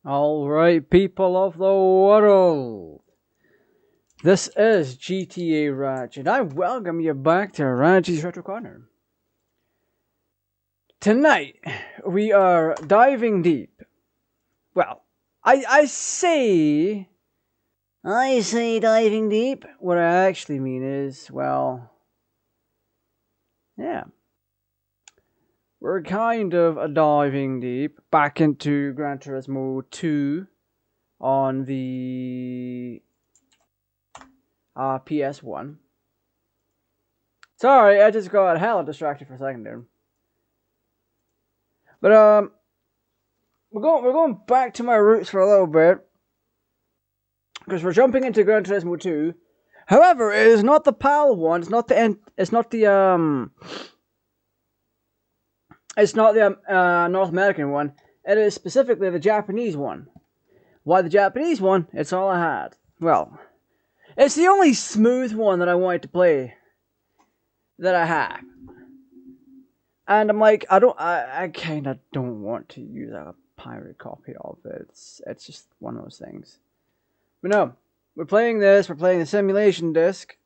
Alright, people of the world. This is GTAraj, and I welcome you back to Raj'S Retro Corner. Tonight, we are diving deep. Well, I say diving deep. What I actually mean is, well, yeah. We're kind of diving deep back into Gran Turismo 2 on the PS1. Sorry, I just got hella distracted for a second there. But we're going back to my roots for a little bit, because we're jumping into Gran Turismo 2. However, it is not the PAL one. It's not the North American one. It is specifically the Japanese one. Why the Japanese one? It's all I had. Well, it's the only smooth one that I wanted to play that I have. And I'm like, I kind of don't want to use a pirate copy of it. It's just one of those things. But no, we're playing this. We're playing the simulation disc,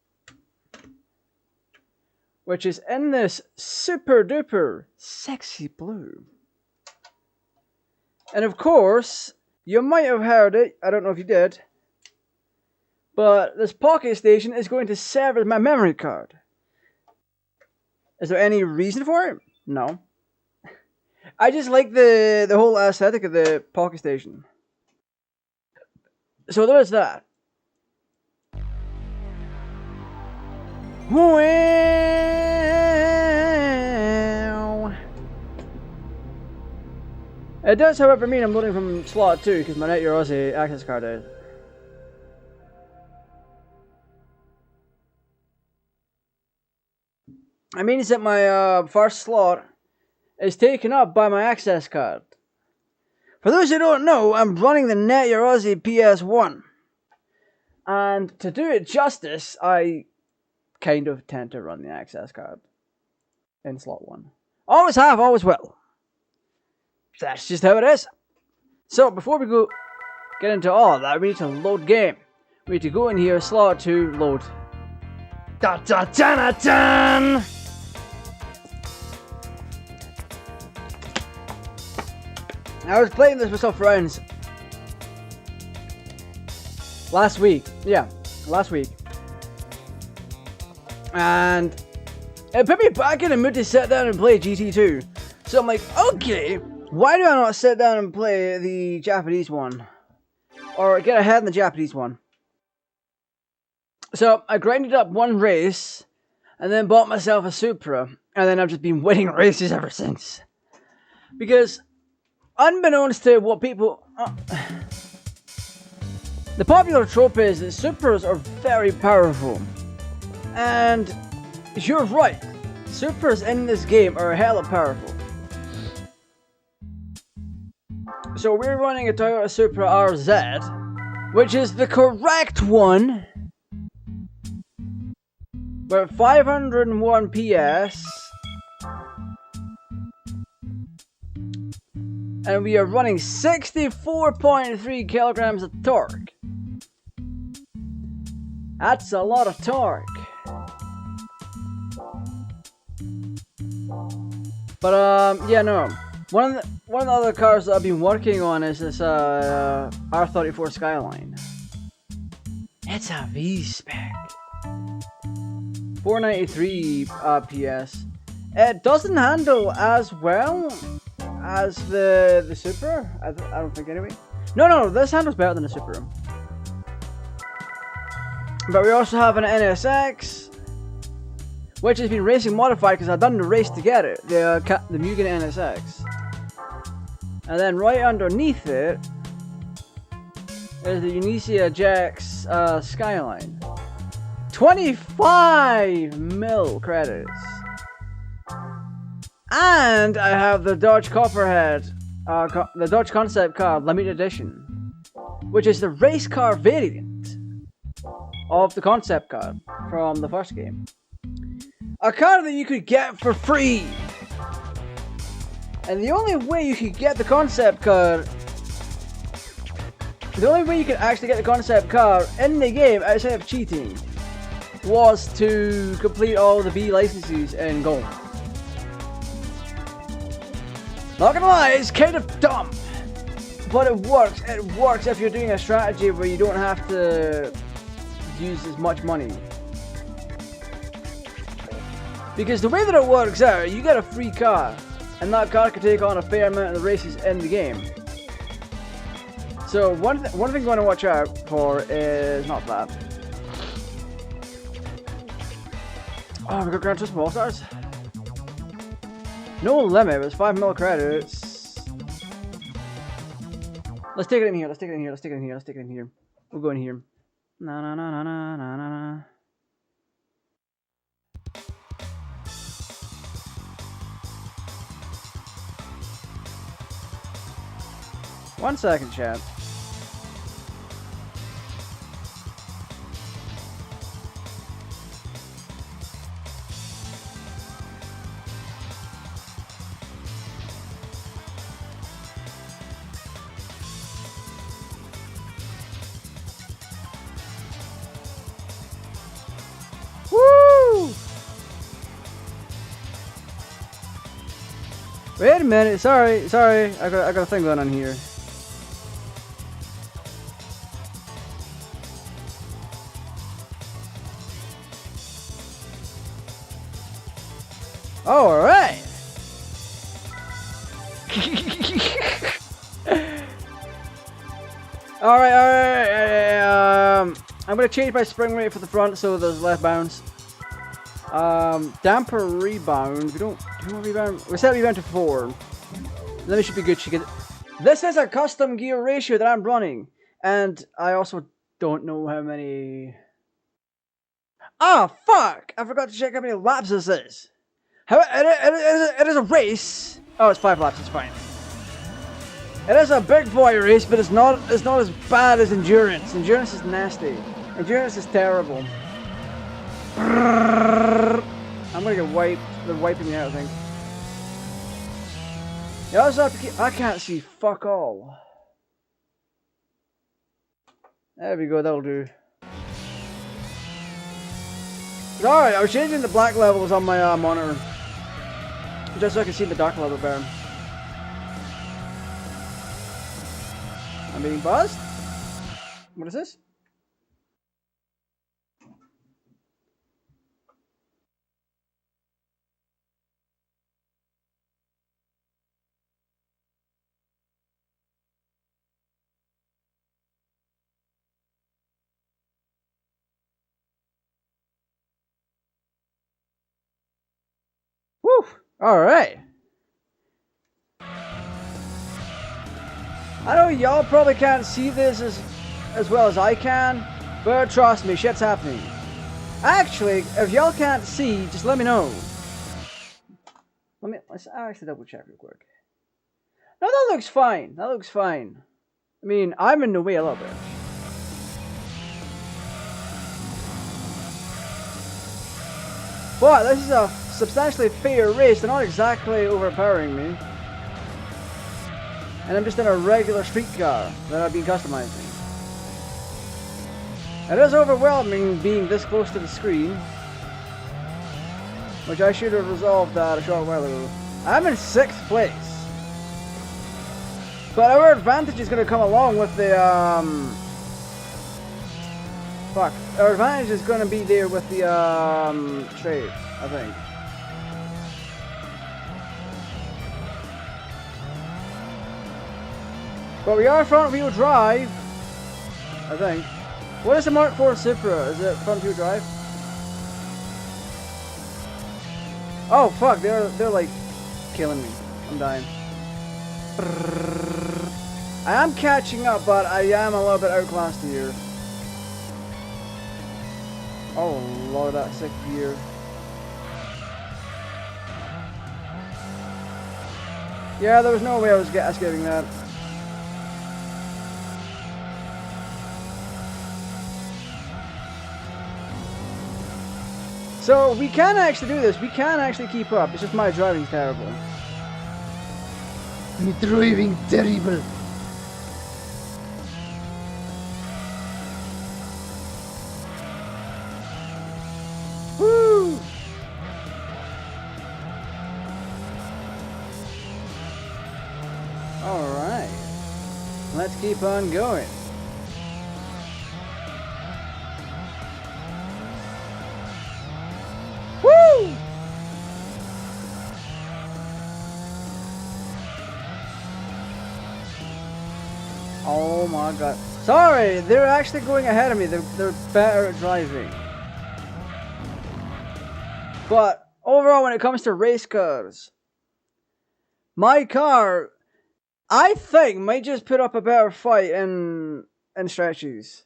which is in this super duper sexy blue. And of course, you might have heard it, I don't know if you did, but this pocket station is going to serve as my memory card. Is there any reason for it? No. I just like the whole aesthetic of the pocket station. So there's that. Well, it does, however, mean I'm loading from slot 2 because my Ntsc-J access card is. It means that my first slot is taken up by my access card. For those who don't know, I'm running the Ntsc-J PS1. And to do it justice, I kind of tend to run the access card in slot 1. Always have, always will. That's just how it is. So before we get into all of that, we need to load game. We need to go in here, slot 2, load. Da da da da da! I was playing this with some friends last week. Yeah, last week. And it put me back in the mood to sit down and play GT2. So I'm like, okay, why do I not sit down and play the Japanese one? Or get ahead in the Japanese one? So I grinded up one race, and then bought myself a Supra, and then I've just been winning races ever since. Because, unbeknownst to what people... the popular trope is that Supras are very powerful. And you're right, Supras in this game are hella powerful. So we're running a Toyota Supra RZ, which is the correct one, with 501 PS, and we are running 64.3 kilograms of torque. That's a lot of torque. But yeah, no. One of the other cars that I've been working on is this R34 Skyline. It's a V-spec. 493 PS. It doesn't handle as well as the Supra. I don't think anyway. No, this handles better than the Supra. But we also have an NSX, which has been racing modified because I've done the race to get it, the Mugen NSX. And then right underneath it is the Ntsc-J Skyline. 25 mil credits. And I have the Dodge Copperhead, the Dodge Concept Car Limited Edition, which is the race car variant of the concept car from the first game. A car that you could get for free. And the only way you could get the concept car the only way you could actually get the concept car in the game outside of cheating was to complete all the B licenses in Gold. Not gonna lie, it's kind of dumb, but it works. It works if you're doing a strategy where you don't have to use as much money. Because the way that it works out, you get a free car, and that car can take on a fair amount of the races in the game. So one thing you want to watch out for is not that. Oh, we got Gran Turismo All-Stars. No limit, but it's 5 mil credits. Let's take it in here. Let's take it in here. Let's take it in here. Let's take it in here. We'll go in here. Na na na na na na na. One second, chat. Woo! Wait a minute. Sorry. I got a thing going on here. All right. all right. I'm gonna change my spring rate for the front so there's less bounce. Damper rebound. We don't rebound. We set rebound to 4. Then it should be good. This is a custom gear ratio that I'm running, and I also don't know how many. Ah, fuck! I forgot to check how many laps this is. It is a race. Oh, it's 5 laps. It's fine. It is a big boy race, but it's not as bad as endurance. Endurance is nasty. Endurance is terrible. I'm gonna get wiped. They're wiping me out, I think. You also have to keep. I can't see fuck all. There we go. That'll do. Alright, I was changing the black levels on my monitor, just so I can see the dark level better. I'm being buzzed? What is this? Woo! Alright. I know y'all probably can't see this as well as I can, but trust me, shit's happening. Actually, if y'all can't see, just let me know. Let's actually double check real quick. No, that looks fine. That looks fine. I mean, I'm in the way a little bit. But this is a substantially fair race. They're not exactly overpowering me. And I'm just in a regular street car that I've been customizing. It is overwhelming being this close to the screen, which I should have resolved that a short while ago. I'm in 6th place. But our advantage is going to come along with the, fuck. Our advantage is going to be there with the, straight, I think. But we are front wheel drive, I think. What is the Mark IV Supra? Is it front wheel drive? Oh fuck, they're like killing me. I'm dying. I am catching up, but I am a little bit outclassed here. Oh lord, that 6th gear. Yeah, there was no way I was escaping that. So we can actually do this. We can actually keep up. It's just my driving's terrible. My driving terrible. Alright. Let's keep on going. Woo! Oh my god. Sorry, they're actually going ahead of me. They're better at driving. But overall, when it comes to race cars, my car, I think, might just put up a better fight in stretches.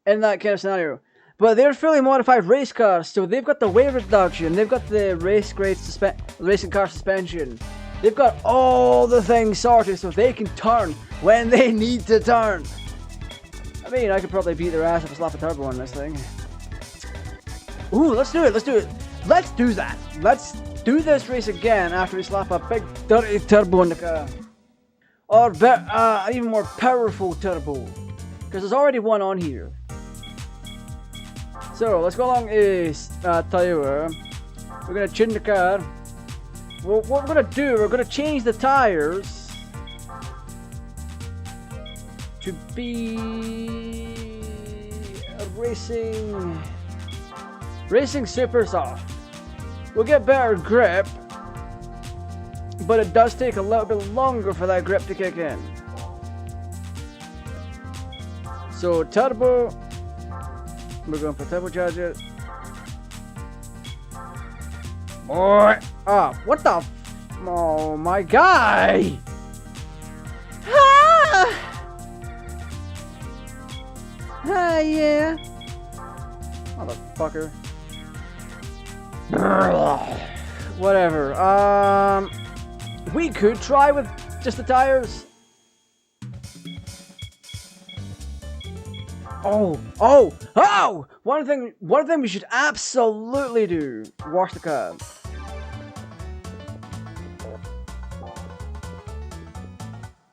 In that kind of scenario. But they're fully modified race cars, so they've got the weight reduction, they've got the racing car suspension. They've got all the things sorted so they can turn when they need to turn. I mean, I could probably beat their ass if I slap a turbo on this thing. Ooh, let's do it, let's do it. Let's do that. Let's do this race again after we slap a big dirty turbo in the car. Or even more powerful turbo. Because there's already one on here. So, let's go along is, tell you where. We're going to tune the car. Well, what we're going to do, we're going to change the tires to be racing super soft. We'll get better grip, but it does take a little bit longer for that grip to kick in. So turbo, we're going for turbocharge it. Boy, what the? Oh my guy! Yeah. Motherfucker. Whatever. We could try with just the tires. Oh! One thing we should absolutely do: wash the car.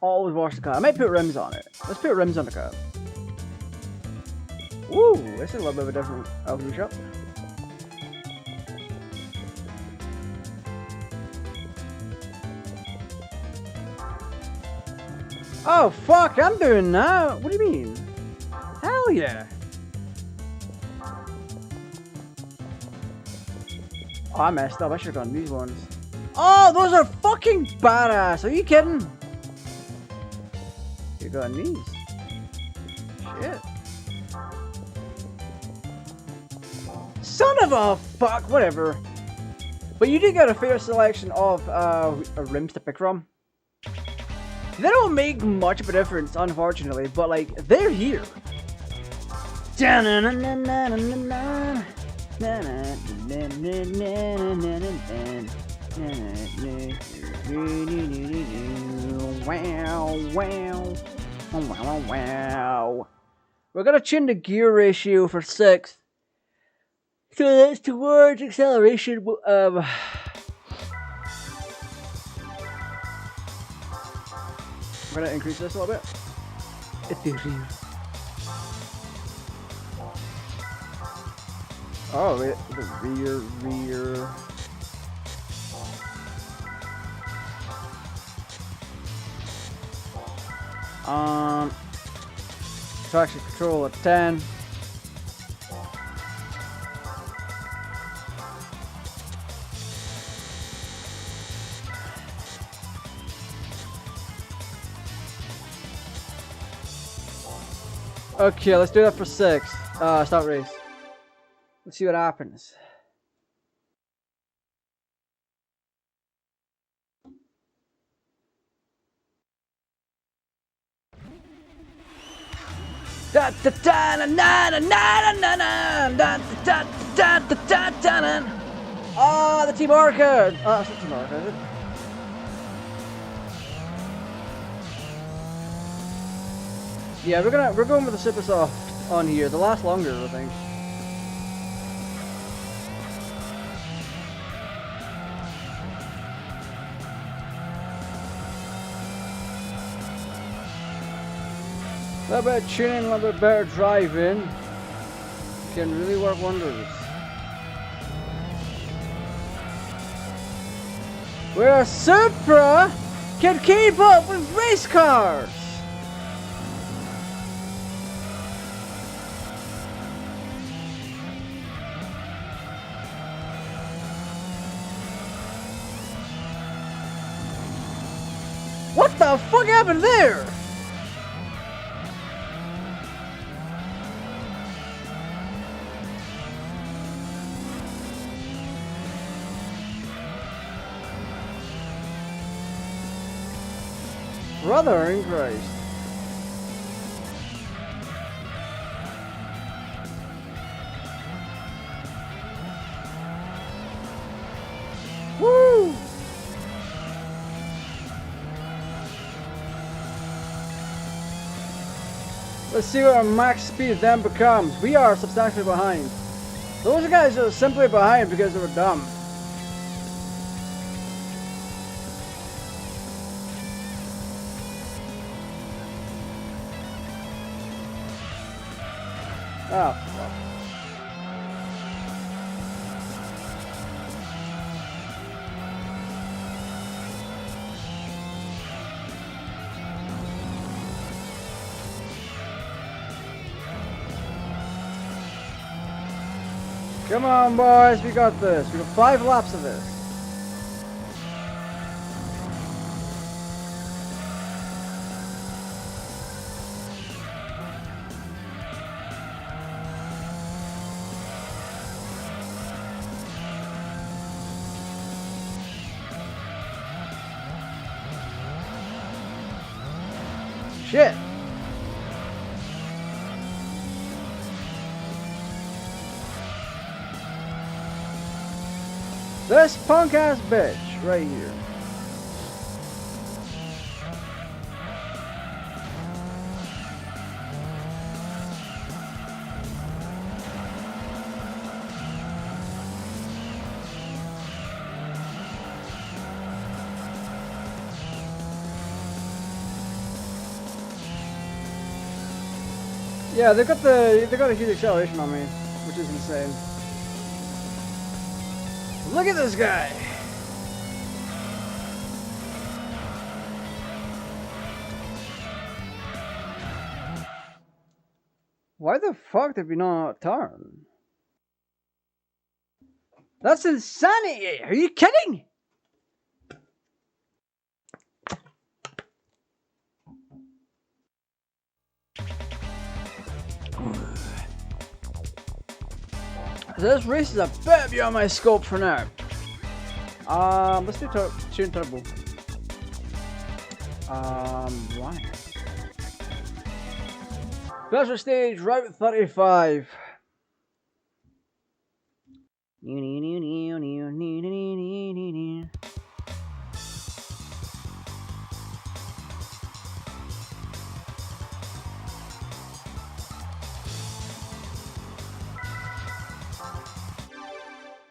Always wash the car. I might put rims on it. Let's put rims on the car. Woo! This is a little bit of a different LV shop. Oh fuck! I'm doing that. What do you mean? Hell yeah! Oh, I messed up. I should have gone these ones. Oh, those are fucking badass. Are you kidding? You got these. Shit. Son of a fuck. Whatever. But you did get a fair selection of rims to pick from. They don't make much of a difference, unfortunately, but like they're here. Wow. We're gonna tune the gear ratio for 6th. So that's towards acceleration. I'm gonna increase this a little bit. It's the rear. Oh, wait, the rear. Traction control at 10. Okay, let's do that for 6. Start race. Let's see what happens. Oh, the team marker. Oh, that's the team marker, is it? Yeah, we're going with the super soft on here. They last longer, I think. A little bit of tuning, a little bit better driving can really work wonders. We're a Supra can keep up with race cars. What the fuck happened there? Brother in Christ. Woo! Let's see what our max speed then becomes. We are substantially behind. Those guys are simply behind because they were dumb. Oh, fuck. Come on, boys, we got this. We got 5 laps of this. Shit. This punk ass bitch right here. Yeah, they got a huge acceleration on me, which is insane. Look at this guy. Why the fuck did we not turn? That's insanity! Are you kidding? This race is a bit beyond my scope for now. Let's do tune turbo. Right. Special stage, Route 35.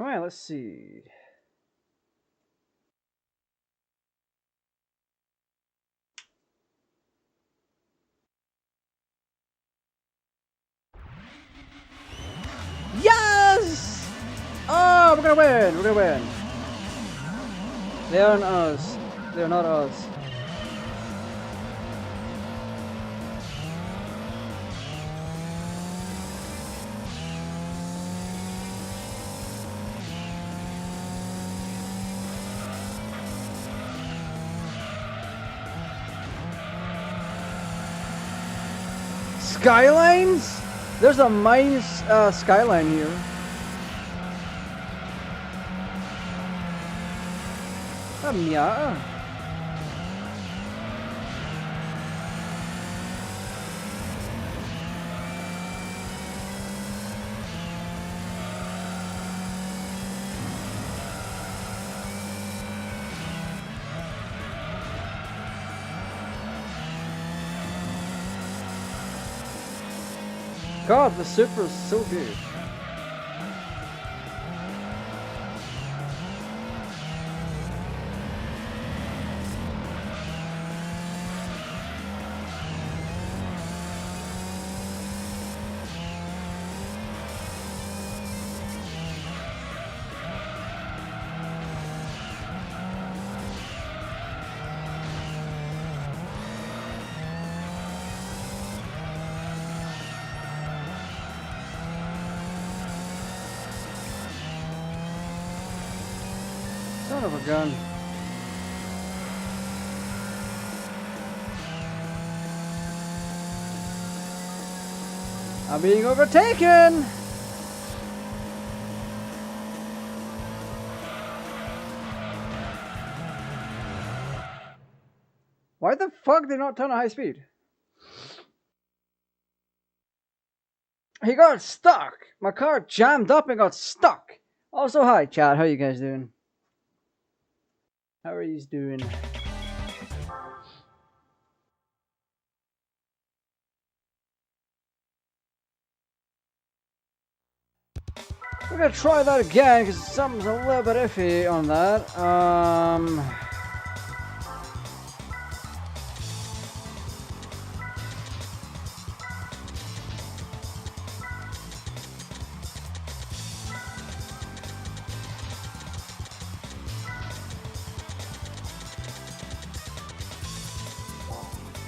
Alright, let's see. Yes! Oh, we're gonna win! We're gonna win. They aren't us. They're not us. Skylines? There's a mine skyline here. Yeah. God, the Supra is so good. Son of a gun. I'm being overtaken! Why the fuck did they not turn at high speed? He got stuck! My car jammed up and got stuck! Also, hi chat, how you guys doing? How are you doing? We're gonna try that again because something's a little bit iffy on that.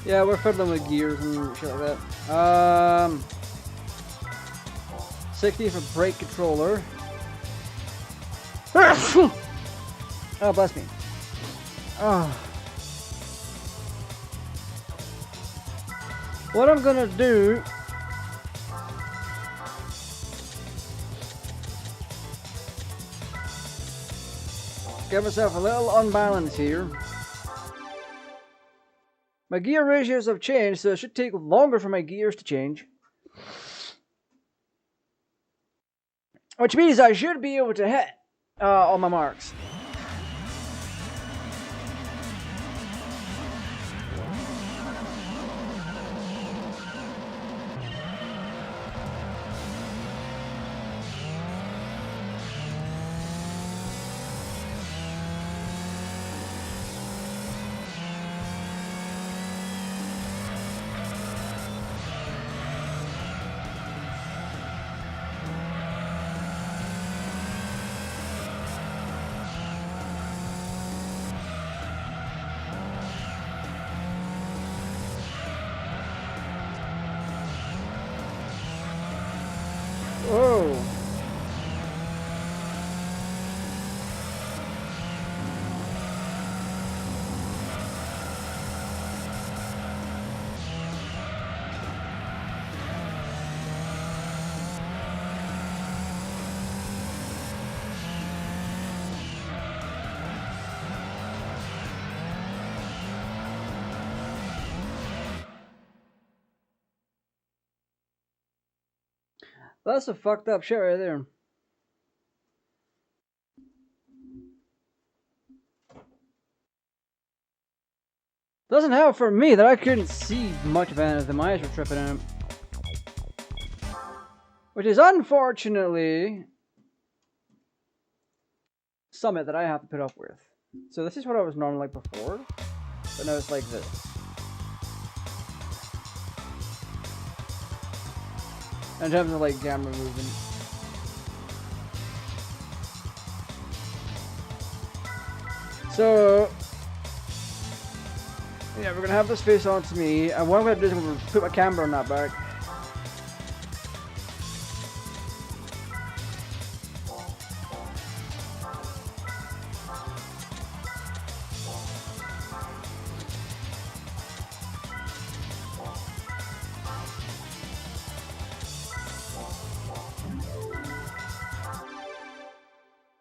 Yeah, we're fiddling with gears and shit like that. 60 for brake controller. Oh, bless me. Oh. What I'm gonna do get myself a little unbalanced here. My gear ratios have changed, so it should take longer for my gears to change. Which means I should be able to hit all my marks. Whoa. That's a fucked up shit right there. Doesn't help for me that I couldn't see much of anything. My eyes were tripping out. Which is unfortunately something that I have to put up with. So this is what I was normally like before, but now it's like this. In terms of like camera movement. So yeah, we're gonna have this face on to me, and what I'm gonna do is I'm gonna put my camera on that back.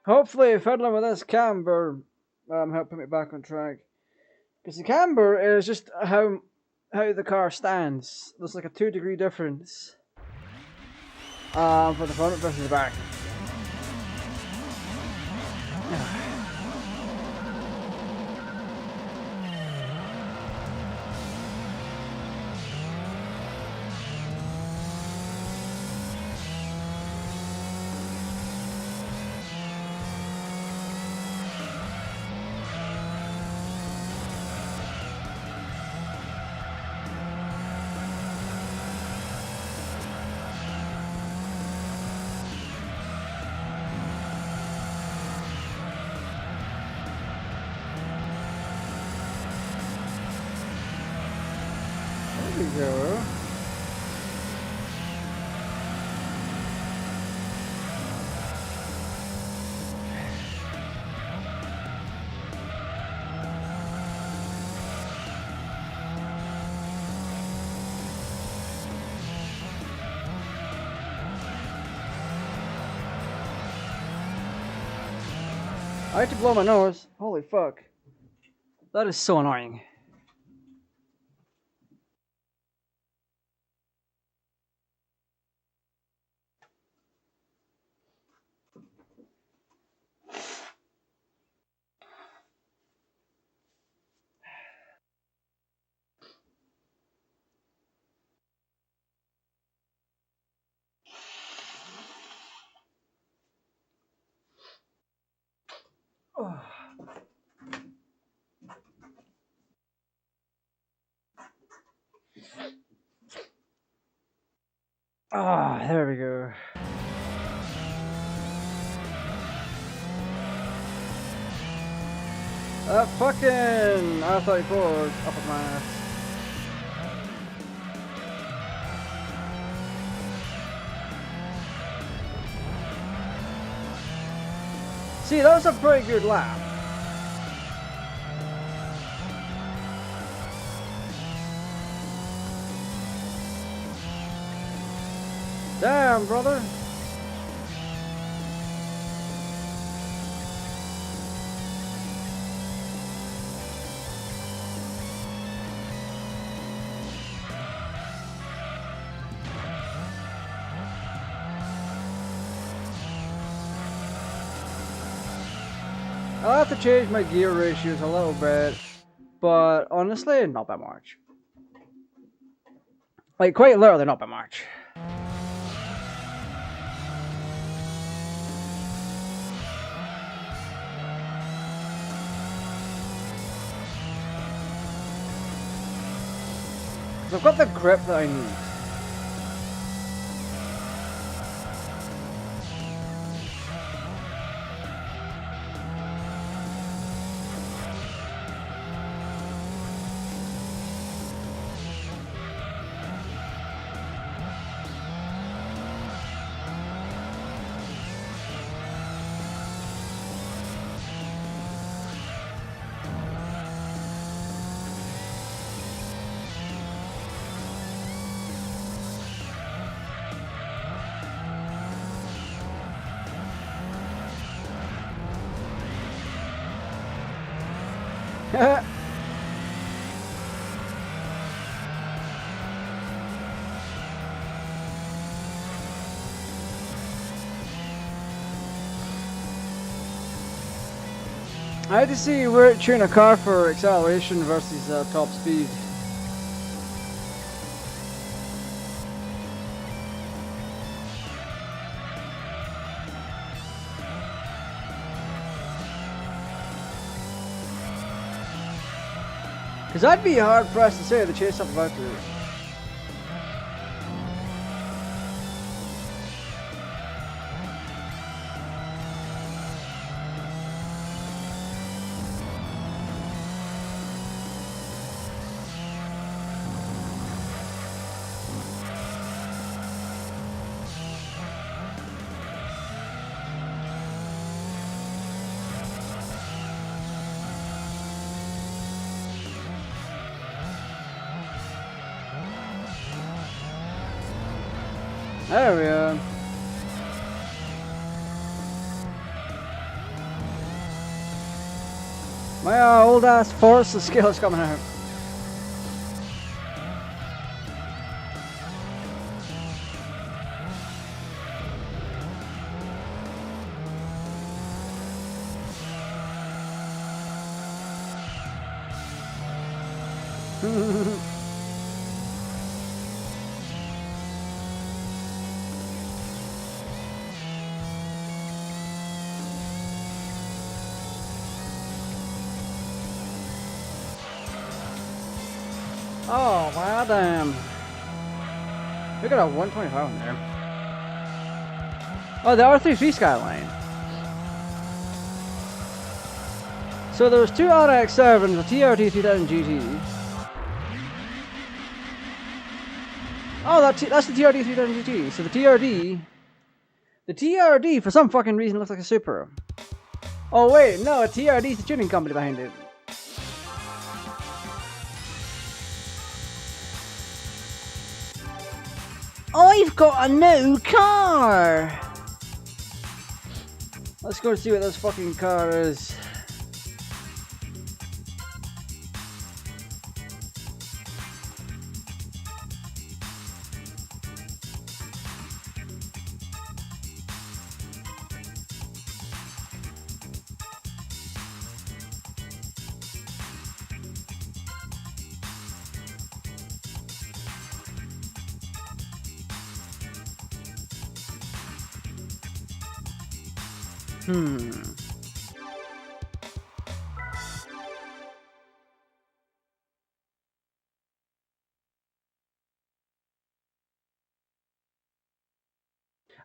Hopefully, fiddling with this camber help put me back on track. Because the camber is just how the car stands. There's like a 2-degree difference for the front versus the back. There we go. I had to blow my nose. Holy fuck. That is so annoying. Ah, there we go. That fucking R34 is up at my ass. See, that was a pretty good lap. Damn, brother. I'll have to change my gear ratios a little bit, but honestly, not that much. Like, quite literally not that much. I've got the grip that I need. I had to see where it tune a car for acceleration versus top speed. Because I'd be hard pressed to say the chase up about to. There we are. My old ass Forza skills coming out. Oh, wow, damn. We got a 125 in there. Oh, the R33 Skyline. So there's two RX-7s, a TRD 3000 GT. Oh, that's the TRD 3000 GT. So the TRD for some fucking reason looks like a Supra. Oh wait, no, a TRD is the tuning company behind it. I've got a new car! Let's go see what this fucking car is.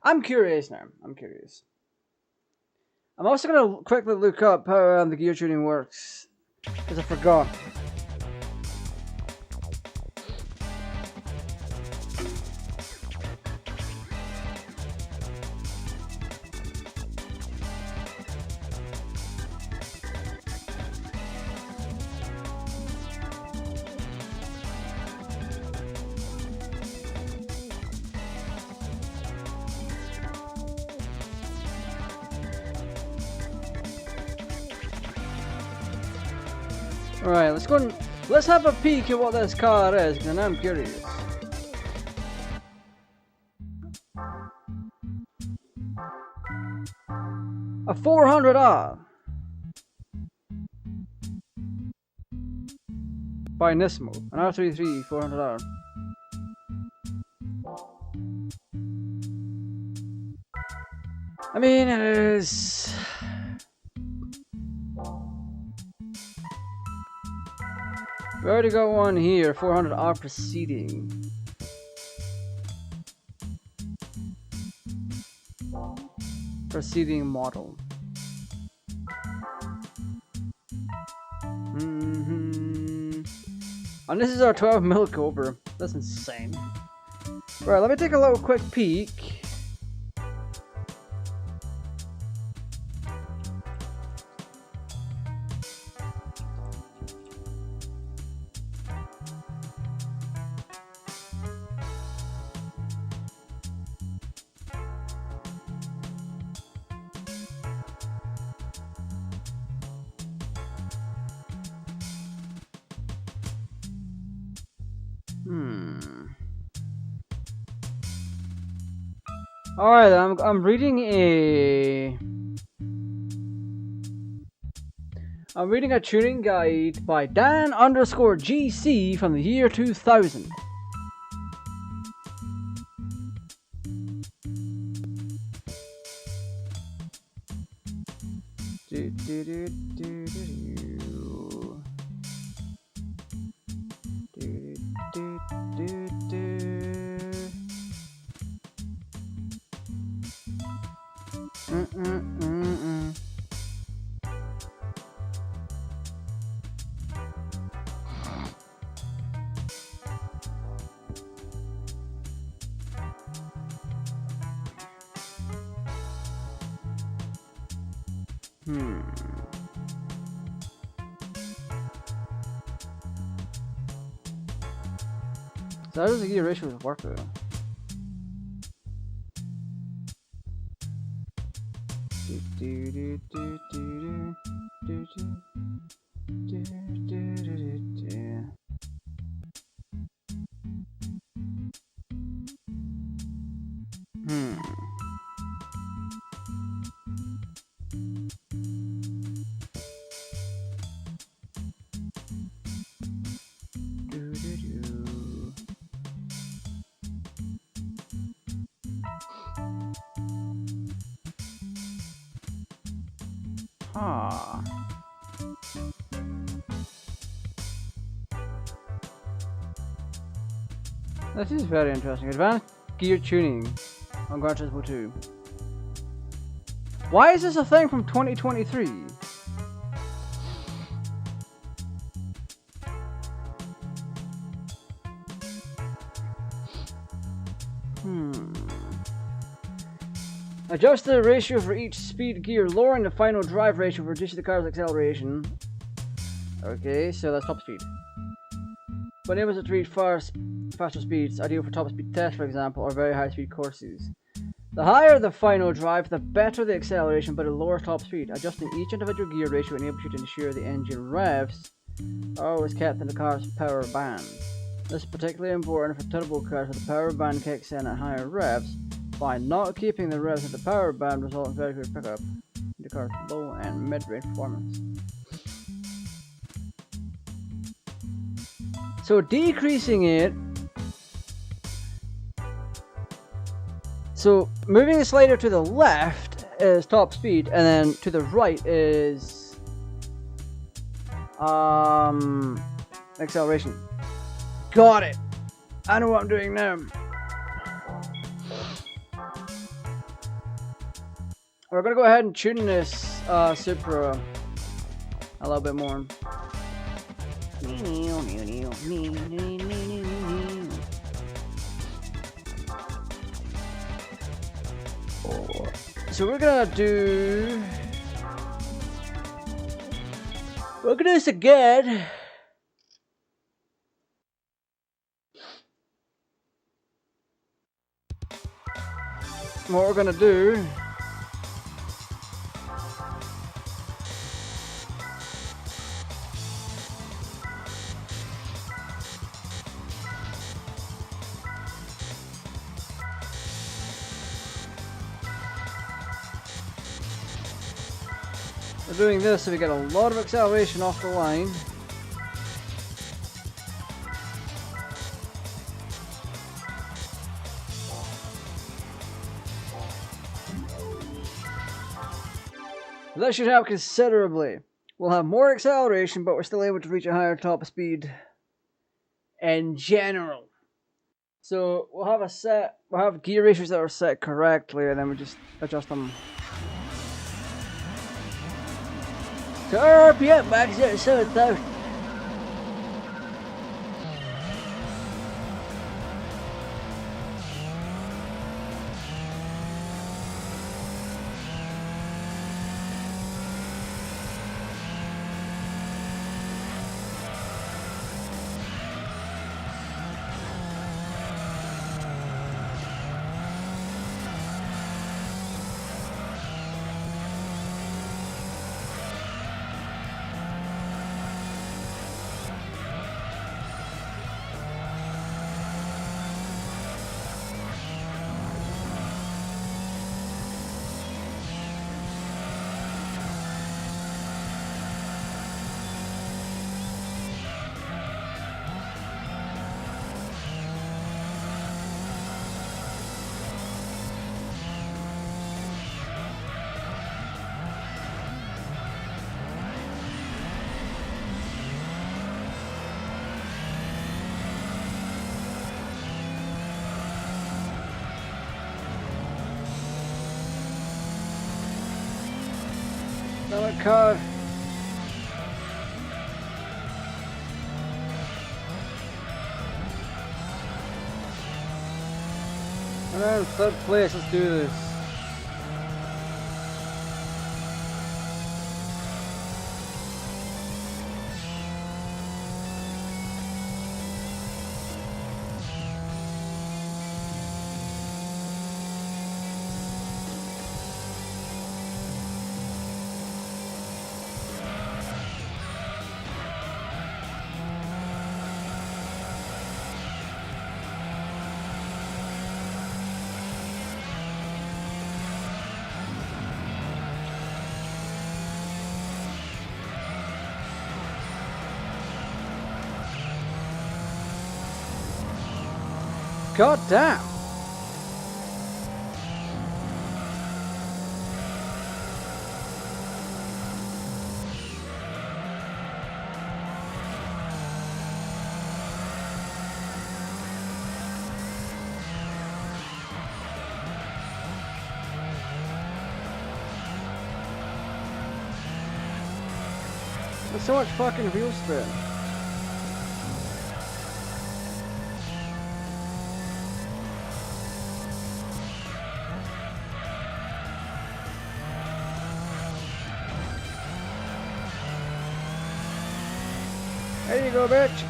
I'm curious now. I'm curious. I'm also gonna quickly look up how the gear tuning works, because I forgot. Alright, let's go and let's have a peek at what this car is, because I'm curious. A 400R by Nismo, an R33 400R. I mean, it is. We already got one here, 400R Proceeding. Proceeding model. And this is our 12mm Cobra. That's insane. Right, let me take a little quick peek. Alright, I'm reading a tuning guide by Dan_GC from the year 2000. So how does the gear ratio work though? This is very interesting. Advanced gear tuning on Gran Turismo 2. Why is this a thing from 2023? Adjust the ratio for each speed gear, lowering the final drive ratio for reducing the car's acceleration. Okay, so that's top speed. But enables it to reach faster speeds, ideal for top speed tests, for example, or very high speed courses. The higher the final drive, the better the acceleration, but a lower top speed. Adjusting each individual gear ratio enables you to ensure the engine revs are always kept in the car's power band. This is particularly important for turbo cars where the power band kicks in at higher revs. By not keeping the revs at the power band results in very good pickup in the car's low and mid-range performance. So decreasing it. So moving the slider to the left is top speed, and then to the right is acceleration. Got it. I know what I'm doing now. We're gonna go ahead and tune this Supra a little bit more. So we're gonna do this again. What we're gonna do doing this so we get a lot of acceleration off the line. That should help considerably. We'll have more acceleration, but we're still able to reach a higher top speed in general. So we'll have gear ratios that are set correctly, and then we just adjust them. So our RPM max is at 7,000. Another car. And then third place, let's do this. God damn. There's so much fucking wheel spin. There you go, bitch.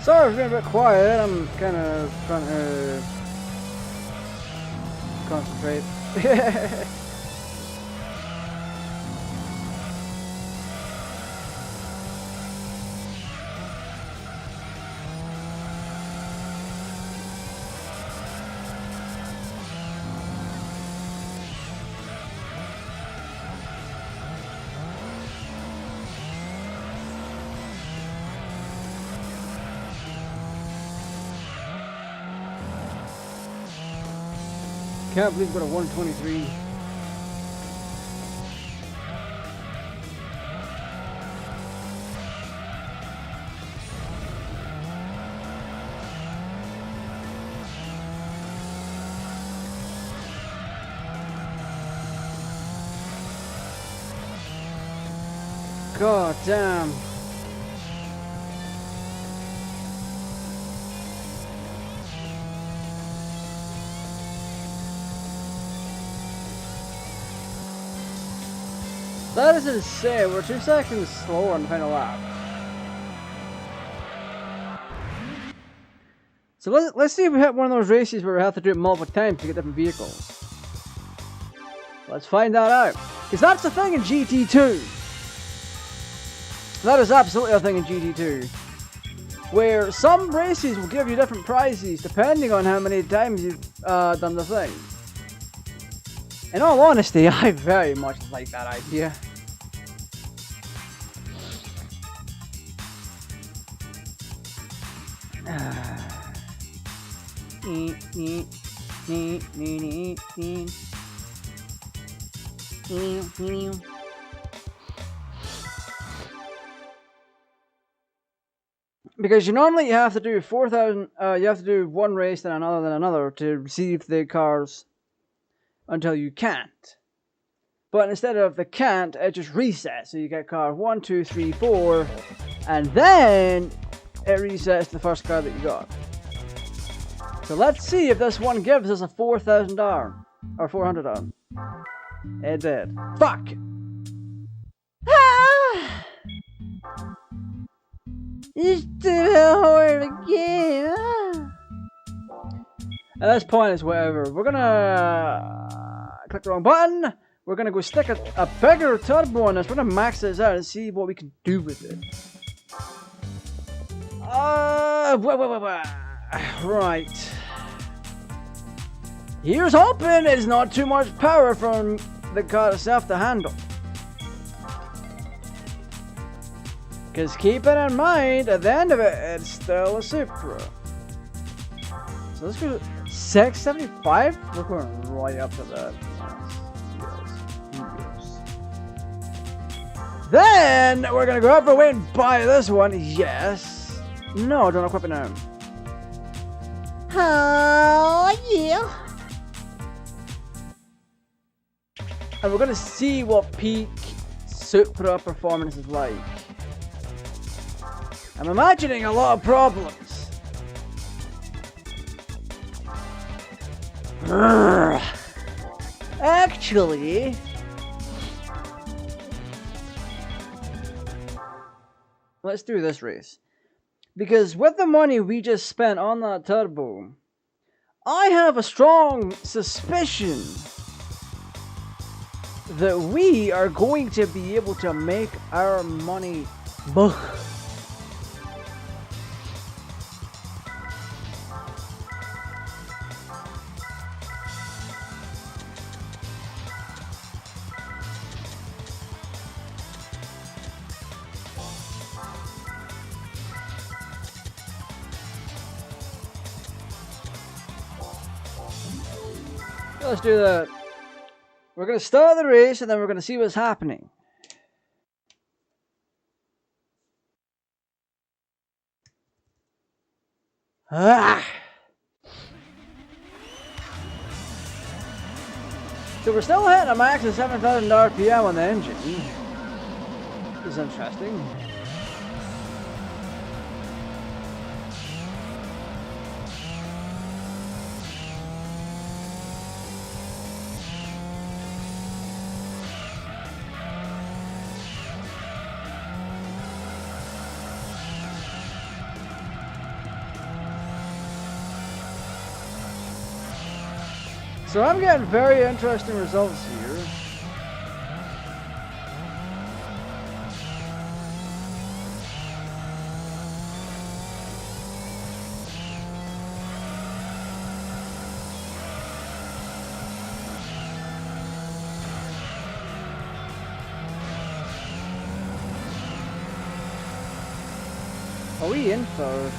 Sorry for being a bit quiet, I'm kind of trying to concentrate. Can't believe we got a 123. God damn. That is insane. We're 2 seconds slower on the final lap. So let's see if we hit one of those races where we have to do it multiple times to get different vehicles. Let's find that out. Because that's the thing in GT2. That is absolutely a thing in GT2. Where some races will give you different prizes depending on how many times you've done the thing. In all honesty, I very much like that idea. Because you normally have to do 4,000. You have to do one race then another to receive the cars until you can't. But instead of the can't, it just resets. So you get car 1, 2, 3, 4, and then it resets the first car that you got. So let's see if this one gives us a 4,000 arm or 400 arm. It did. Fuck. Ah! It's too hard again. Ah! At this point, it's whatever. We're gonna click the wrong button. We're gonna go stick a bigger turbo on this. We're gonna max this out and see what we can do with it. Right. Here's hoping it's not too much power from the car itself to handle. Because keep it in mind, at the end of it, it's still a Supra. So let's go 675. We're going right up to that. Yes. Then we're gonna go up our way and buy this one. Yes. No, don't equip it now. Oh yeah. And we're gonna see what peak Supra performance is like. I'm imagining a lot of problems. Actually, let's do this race. Because with the money we just spent on that turbo, I have a strong suspicion that we are going to be able to make our money back. Let's do that. We're going to start the race and then we're going to see what's happening. Ah! So we're still hitting a max of 7,000 RPM on the engine. This is interesting. So I'm getting very interesting results here. Are we in third?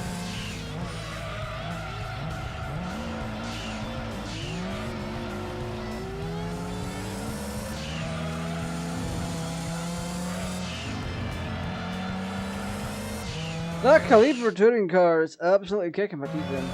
That Caliber touring car is absolutely kicking my teeth in.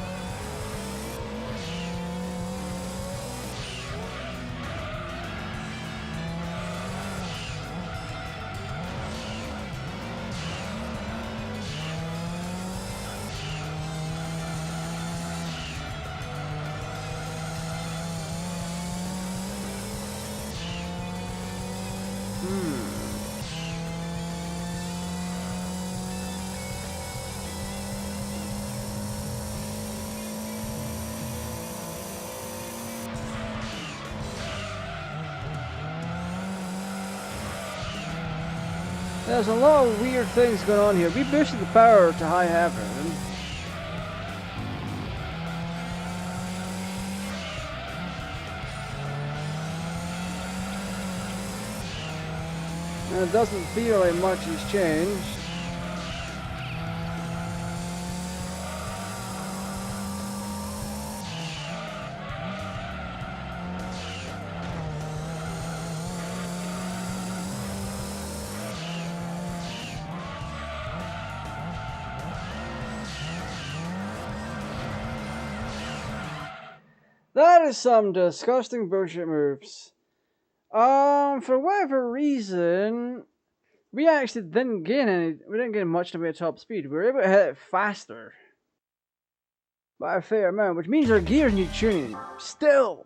There's a lot of weird things going on here. We boosted the power to high heaven. And it doesn't feel like much has changed. That is some disgusting bullshit moves. For whatever reason, we actually didn't gain much to be at top speed. We were able to hit it faster by a fair amount, which means our gears need tuning still,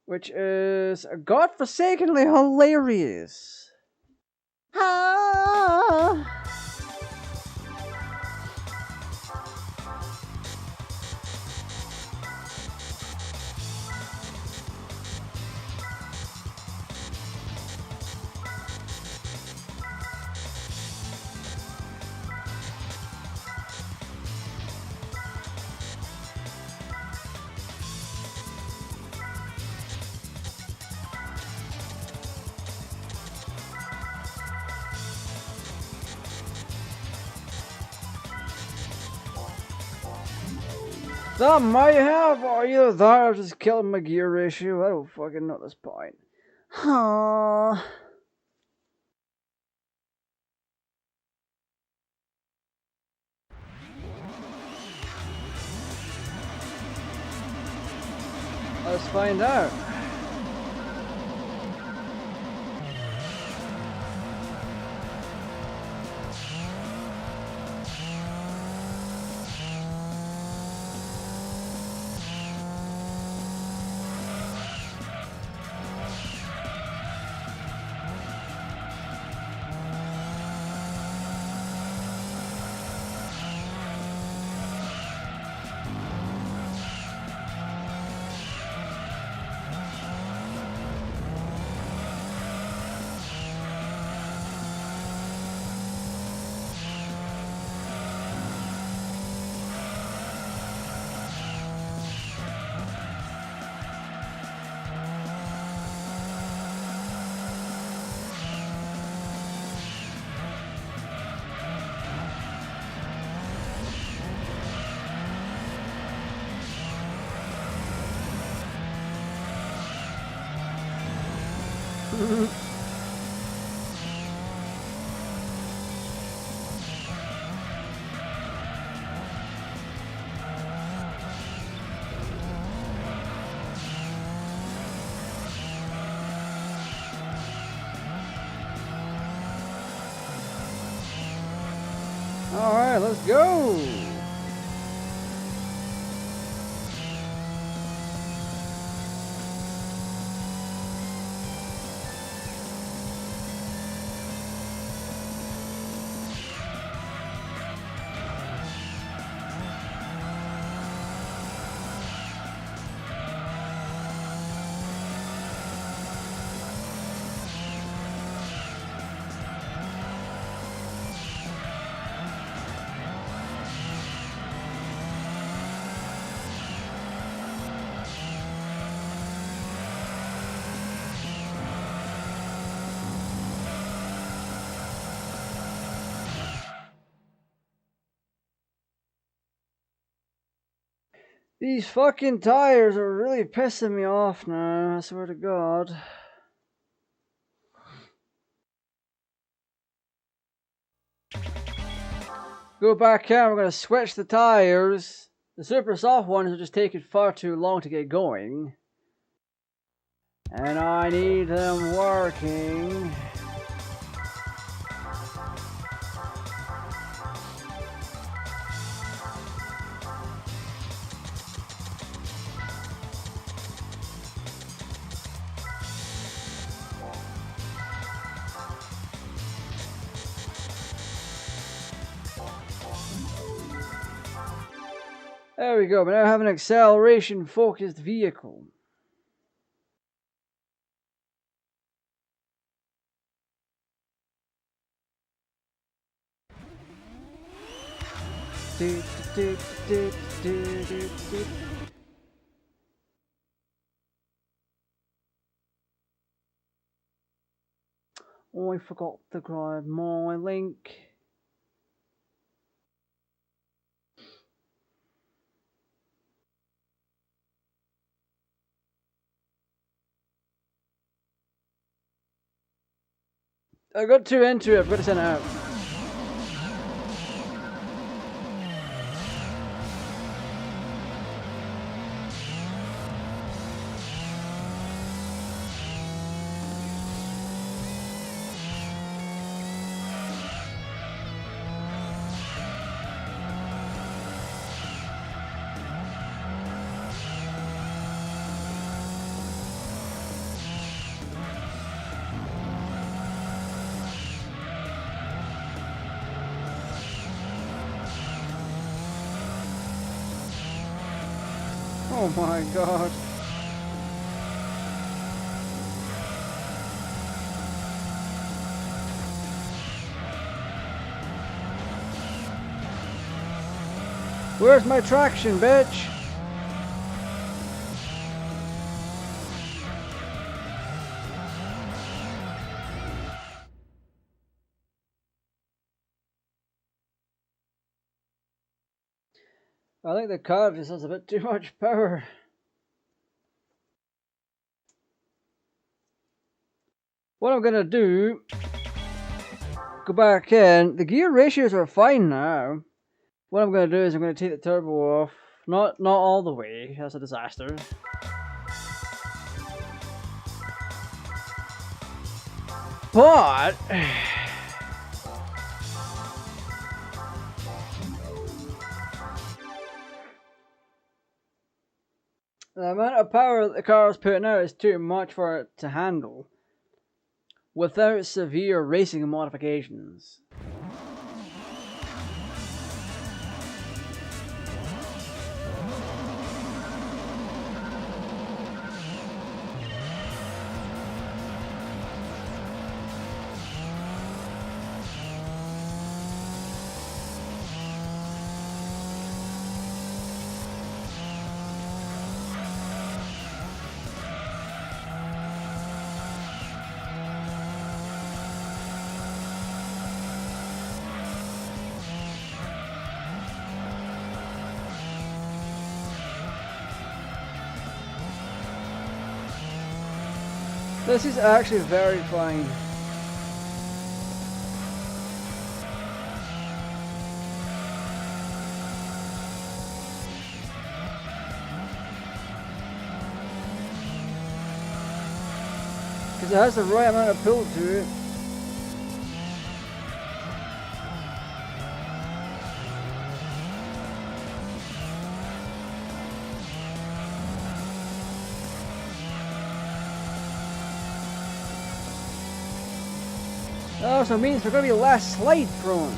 which is godforsakenly hilarious. Ah. That might have, or either that or just killing my gear ratio. I don't fucking know at this point. Huh. Let's find out. Alright, let's go! These fucking tires are really pissing me off now, I swear to God. Go back in, we're gonna switch the tires. The super soft ones are just taking far too long to get going. And I need them working. There we go, we now have an acceleration focused vehicle. Oh, I forgot to grab my link. I got too into it, I've got to send it out. Oh my God. Where's my traction, bitch? I think the car just has a bit too much power. What I'm gonna do, go back in. The gear ratios are fine now. What I'm gonna do is I'm gonna take the turbo off. Not all the way. That's a disaster. But the amount of power that the car is putting out is too much for it to handle without severe racing modifications. This is actually very fine. Because it has the right amount of pull to it. That also means we're going to be less slide prone.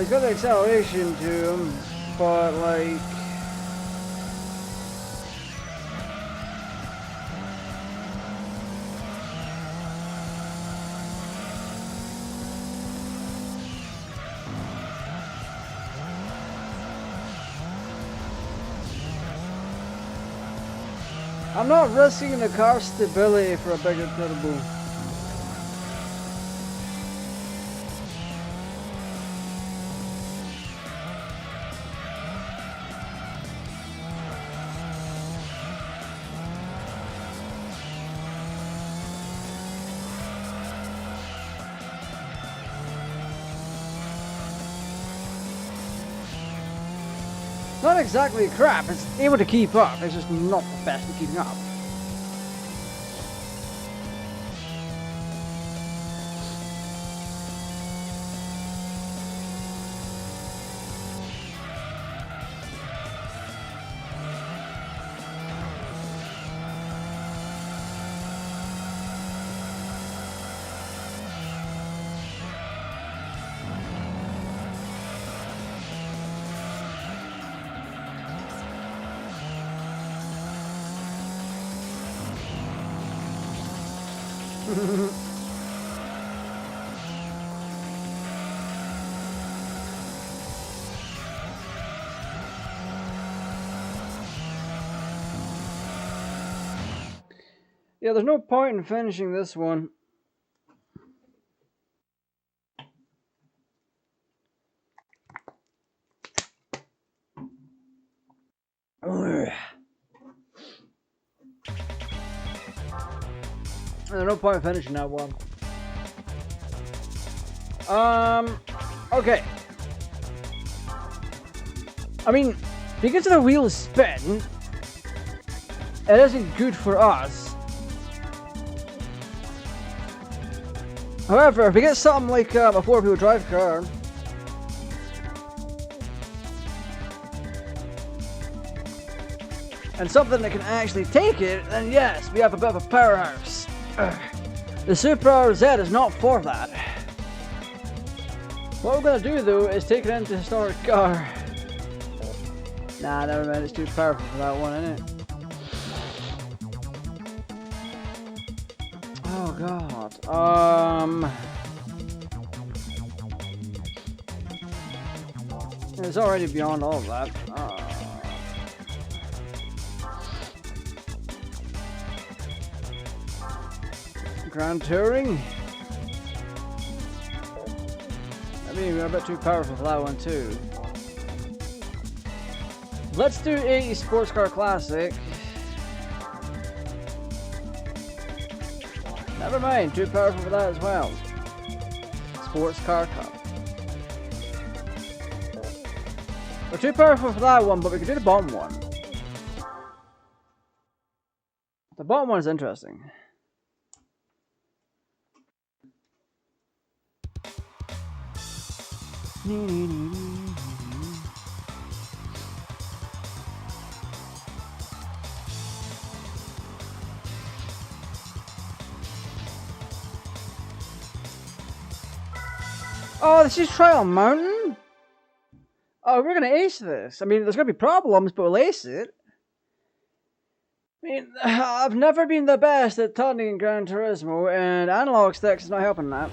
he's got the acceleration to him, but like... I'm not risking the car's stability for a bigger turbo. Not exactly crap, it's able to keep up, it's just not the best at keeping up. Yeah, there's no point in finishing this one. There's no point in finishing that one. Okay. I mean, because of the wheels spin, it isn't good for us. However, if we get something like a 4-wheel drive car, and something that can actually take it, then yes, we have a bit of a powerhouse. The Super RZ is not for that. What we're going to do though is take it into historic car. Nah, never mind, it's too powerful for that one, isn't it? Oh god. It's already beyond all of that. Grand Touring? I mean, we're a bit too powerful for that one too. Let's do 80 Sports Car Classic. Never mind, too powerful for that as well. Sports Car Cup. We're too powerful for that one, but we can do the bottom one. The bottom one is interesting. Oh, this is Trial Mountain? Oh, we're gonna ace this. I mean, there's gonna be problems, but we'll ace it. I mean, I've never been the best at turning in Gran Turismo, and analog sticks is not helping that.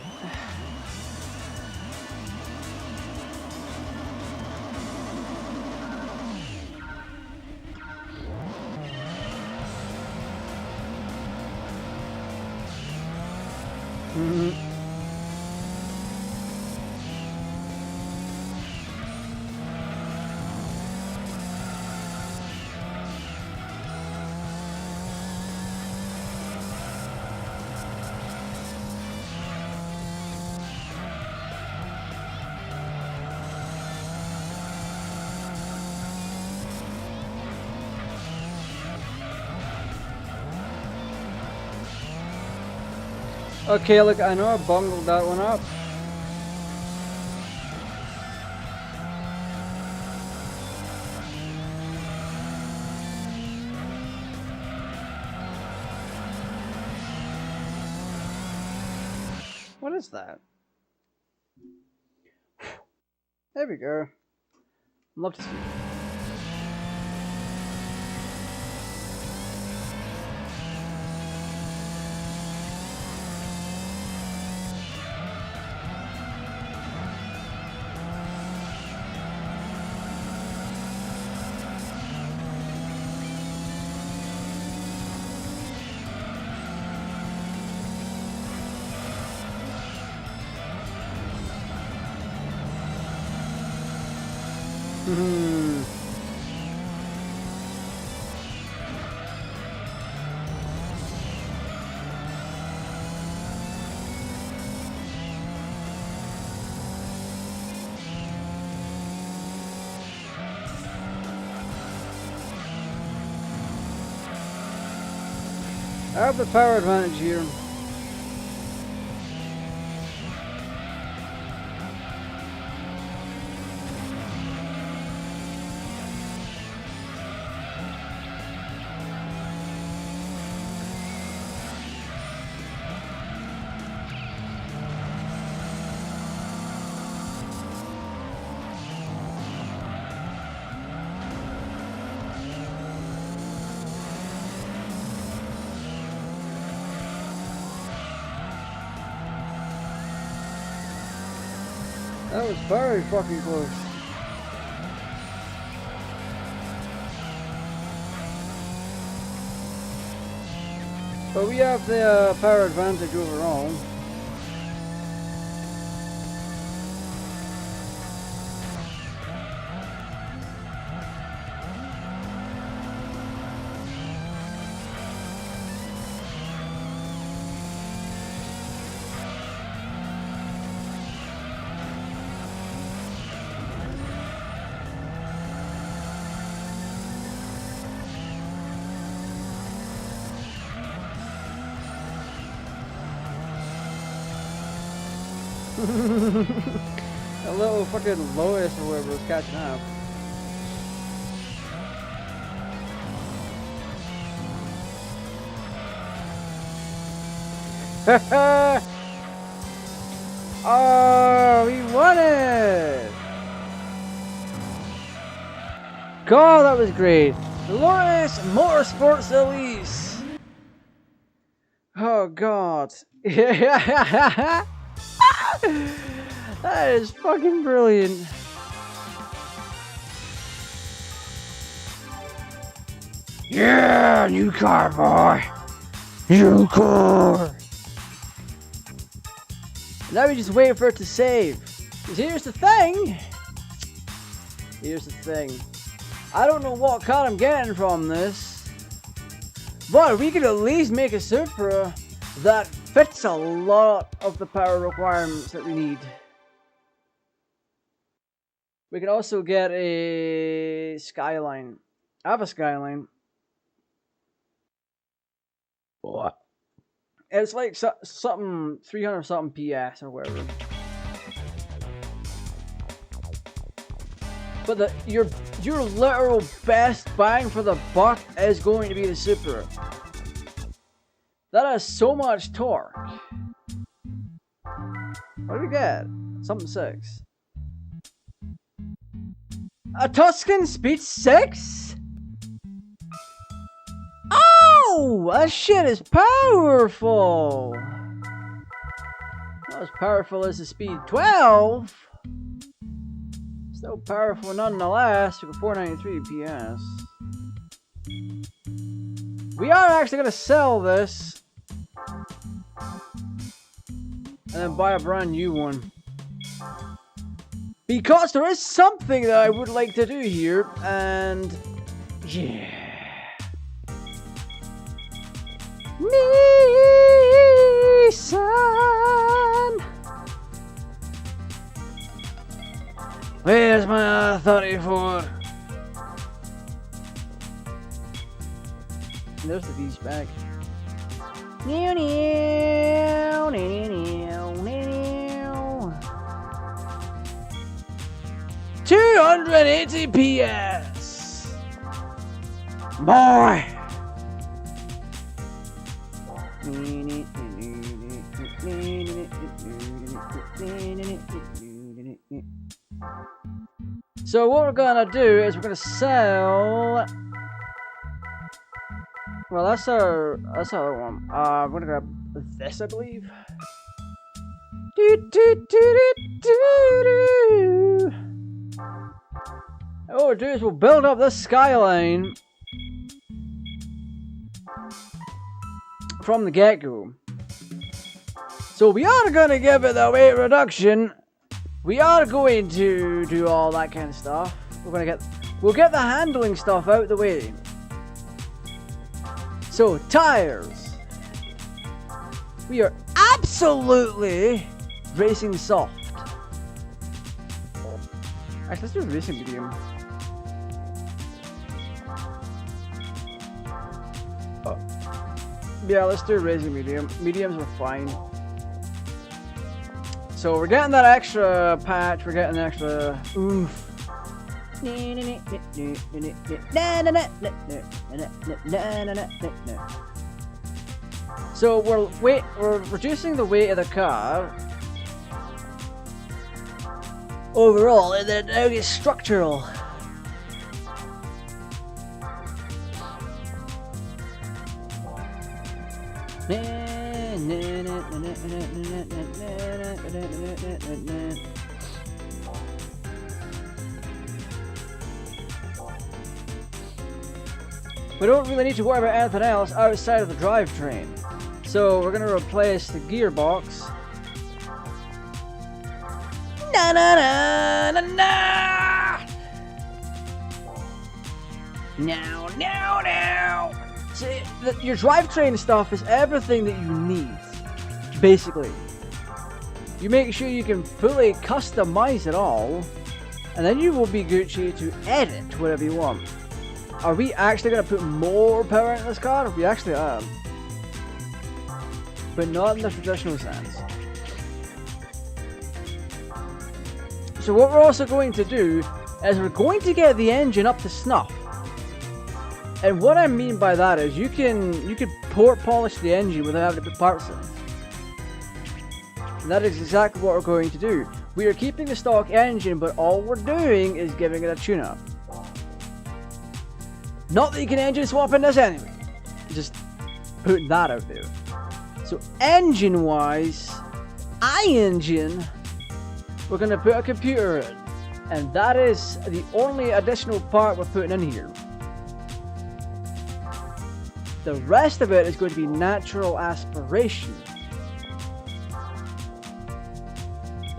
Okay, look, I know I bungled that one up. What is that? There we go. Love to see it. I have the power advantage here. That was very fucking close. But we have the power advantage overall. A little fucking Lois or whoever was catching up. Oh, we won it! God, that was great. Lotus Motorsports Elise. Oh God. Yeah. That is fucking brilliant. Yeah, new car, boy. New car. Now we just wait for it to save. Because here's the thing. I don't know what car I'm getting from this, but we could at least make a Supra that fits a lot of the power requirements that we need. We can also get a Skyline. I have a Skyline. What? It's like something 300 something PS or whatever. But your literal best bang for the buck is going to be the Supra. That has so much torque. What do we get? Something 6. A Tuscan Speed 6? Oh! That shit is powerful! Not as powerful as the Speed 12. Still powerful nonetheless. We got 493 PS. We are actually going to sell this. And then buy a brand new one. Because there is something that I would like to do here. And yeah. Nissan. Where's my 34? There's the V-Spec. 280 PS. Boy. So what we're gonna do is we're gonna sell. Well, that's our one. We're gonna grab this, I believe. What we'll do is we'll build up this skyline from the get-go. So we are gonna give it the weight reduction. We are going to do all that kind of stuff. We'll get the handling stuff out the way. So tires. We are absolutely racing soft. Actually, let's do racing medium. Oh. Yeah, let's do racing medium. Mediums are fine. So we're getting that extra patch, we're getting extra oomph. So we're reducing the weight of the car. Overall, and then now it's structural. We don't really need to worry about anything else outside of the drivetrain. So we're going to replace the gearbox. Na na na na na! Now! See, your drivetrain stuff is everything that you need, basically. You make sure you can fully customize it all, and then you will be Gucci to edit whatever you want. Are we actually going to put more power into this car? We actually are. But not in the traditional sense. So what we're also going to do is we're going to get the engine up to snuff. And what I mean by that is you can port polish the engine without having to put parts in. And that is exactly what we're going to do. We are keeping the stock engine, but all we're doing is giving it a tune-up. Not that you can engine swap in this anyway. Just putting that out there. So engine-wise, iEngine, we're going to put a computer in. And that is the only additional part we're putting in here. The rest of it is going to be natural aspiration.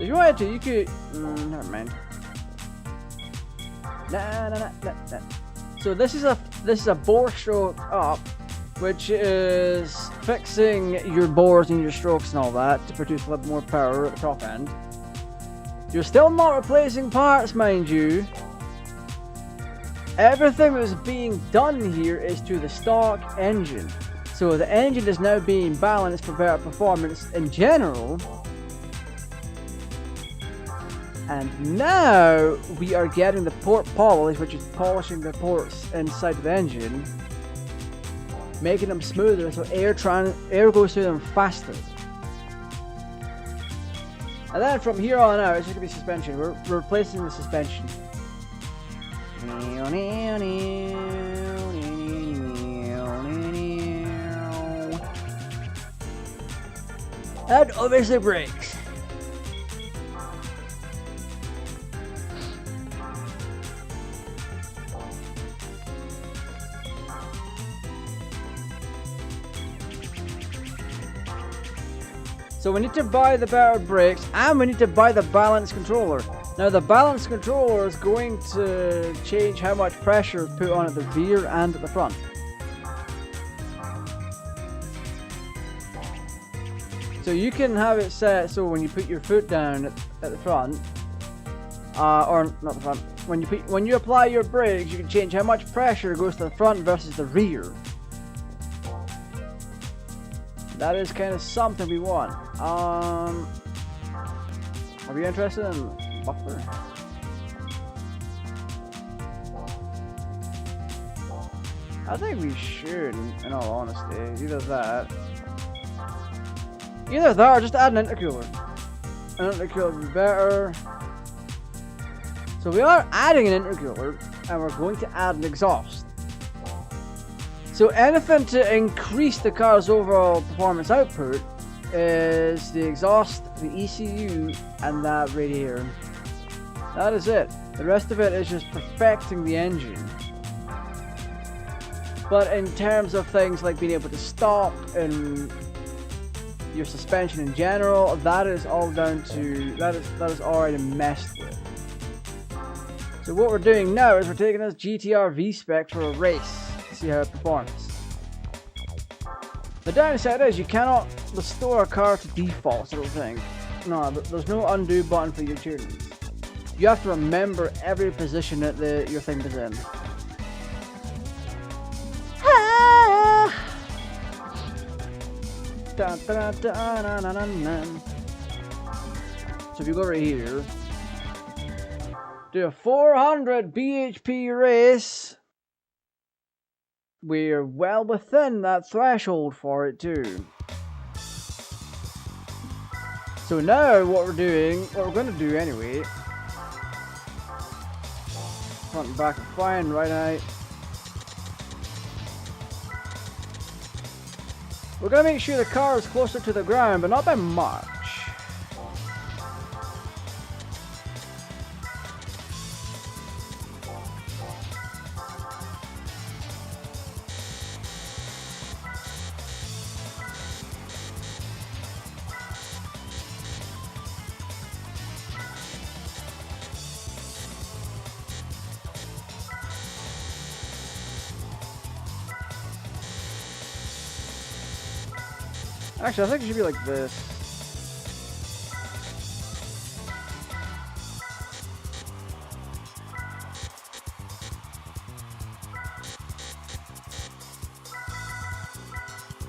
If you wanted to, you could... never mind. Nah. So this is a bore stroke up, which is fixing your bores and your strokes and all that to produce a little more power at the top end. You're still not replacing parts, mind you. Everything that's being done here is to the stock engine. So the engine is now being balanced for better performance in general. And now we are getting the port polish, which is polishing the ports inside the engine, making them smoother so air goes through them faster. And then from here on out, it's just gonna be suspension. We're replacing the suspension. And obviously brakes. So we need to buy the better brakes, and we need to buy the balance controller. Now the balance controller is going to change how much pressure is put on at the rear and at the front. So you can have it set so when you put your foot down at the front, or not the front, when you apply your brakes, you can change how much pressure goes to the front versus the rear. That is kind of something we want. Are we interested in buffer? I think we should, in all honesty. Either that or just add an intercooler. An intercooler would be better. So we are adding an intercooler, and we're going to add an exhaust. So anything to increase the car's overall performance output is the exhaust, the ECU, and that radiator. That is it. The rest of it is just perfecting the engine. But in terms of things like being able to stop and your suspension in general, that is all down to that is already messed with. So what we're doing now is we're taking this GTR V-Spec for a race to see how it performs. The downside is you cannot restore a car to default, I don't think. No, there's no undo button for your tunings. You have to remember every position that your thing is in. So if you go right here, do a 400 bhp race. We're well within that threshold for it too. So now what we're going to do anyway, front and back are fine, right eye. We're going to make sure the car is closer to the ground, but not by much. Actually, I think it should be like this.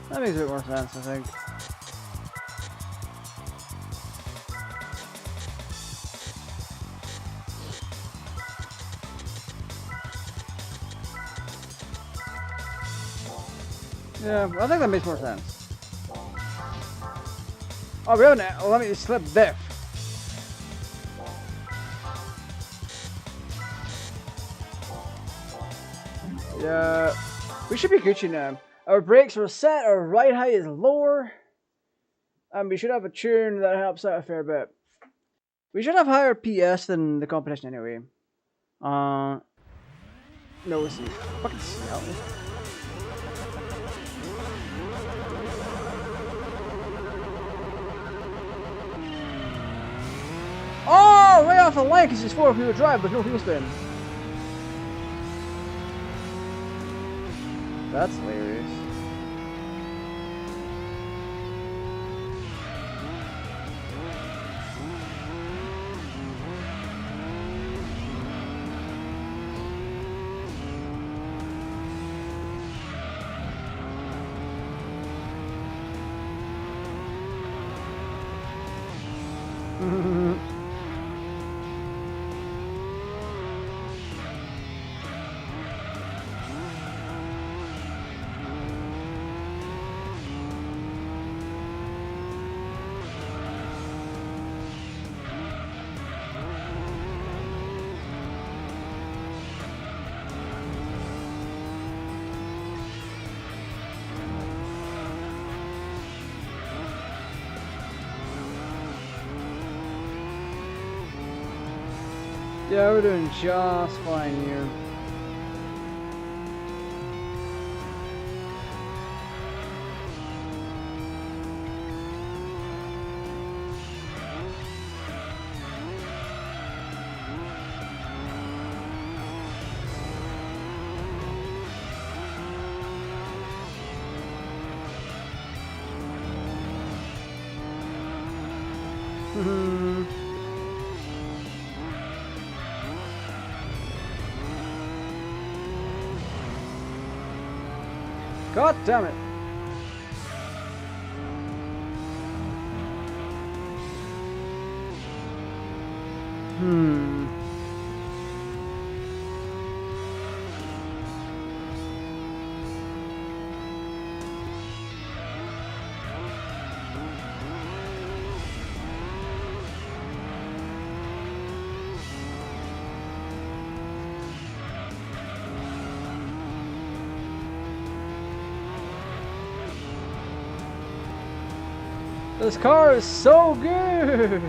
That makes a bit more sense, I think. Yeah, I think that makes more sense. Oh, we haven't. Well, let me slip there. Yeah, we should be Gucci now. Our brakes are set, our ride height is lower, and we should have a tune that helps out a fair bit. We should have higher PS than the competition anyway. No, we'll see. Fucking smell. Oh, way off the line because it's 4-wheel drive, but no fuel spin. That's hilarious. Yeah, we're doing just fine here. God damn it. This car is so good!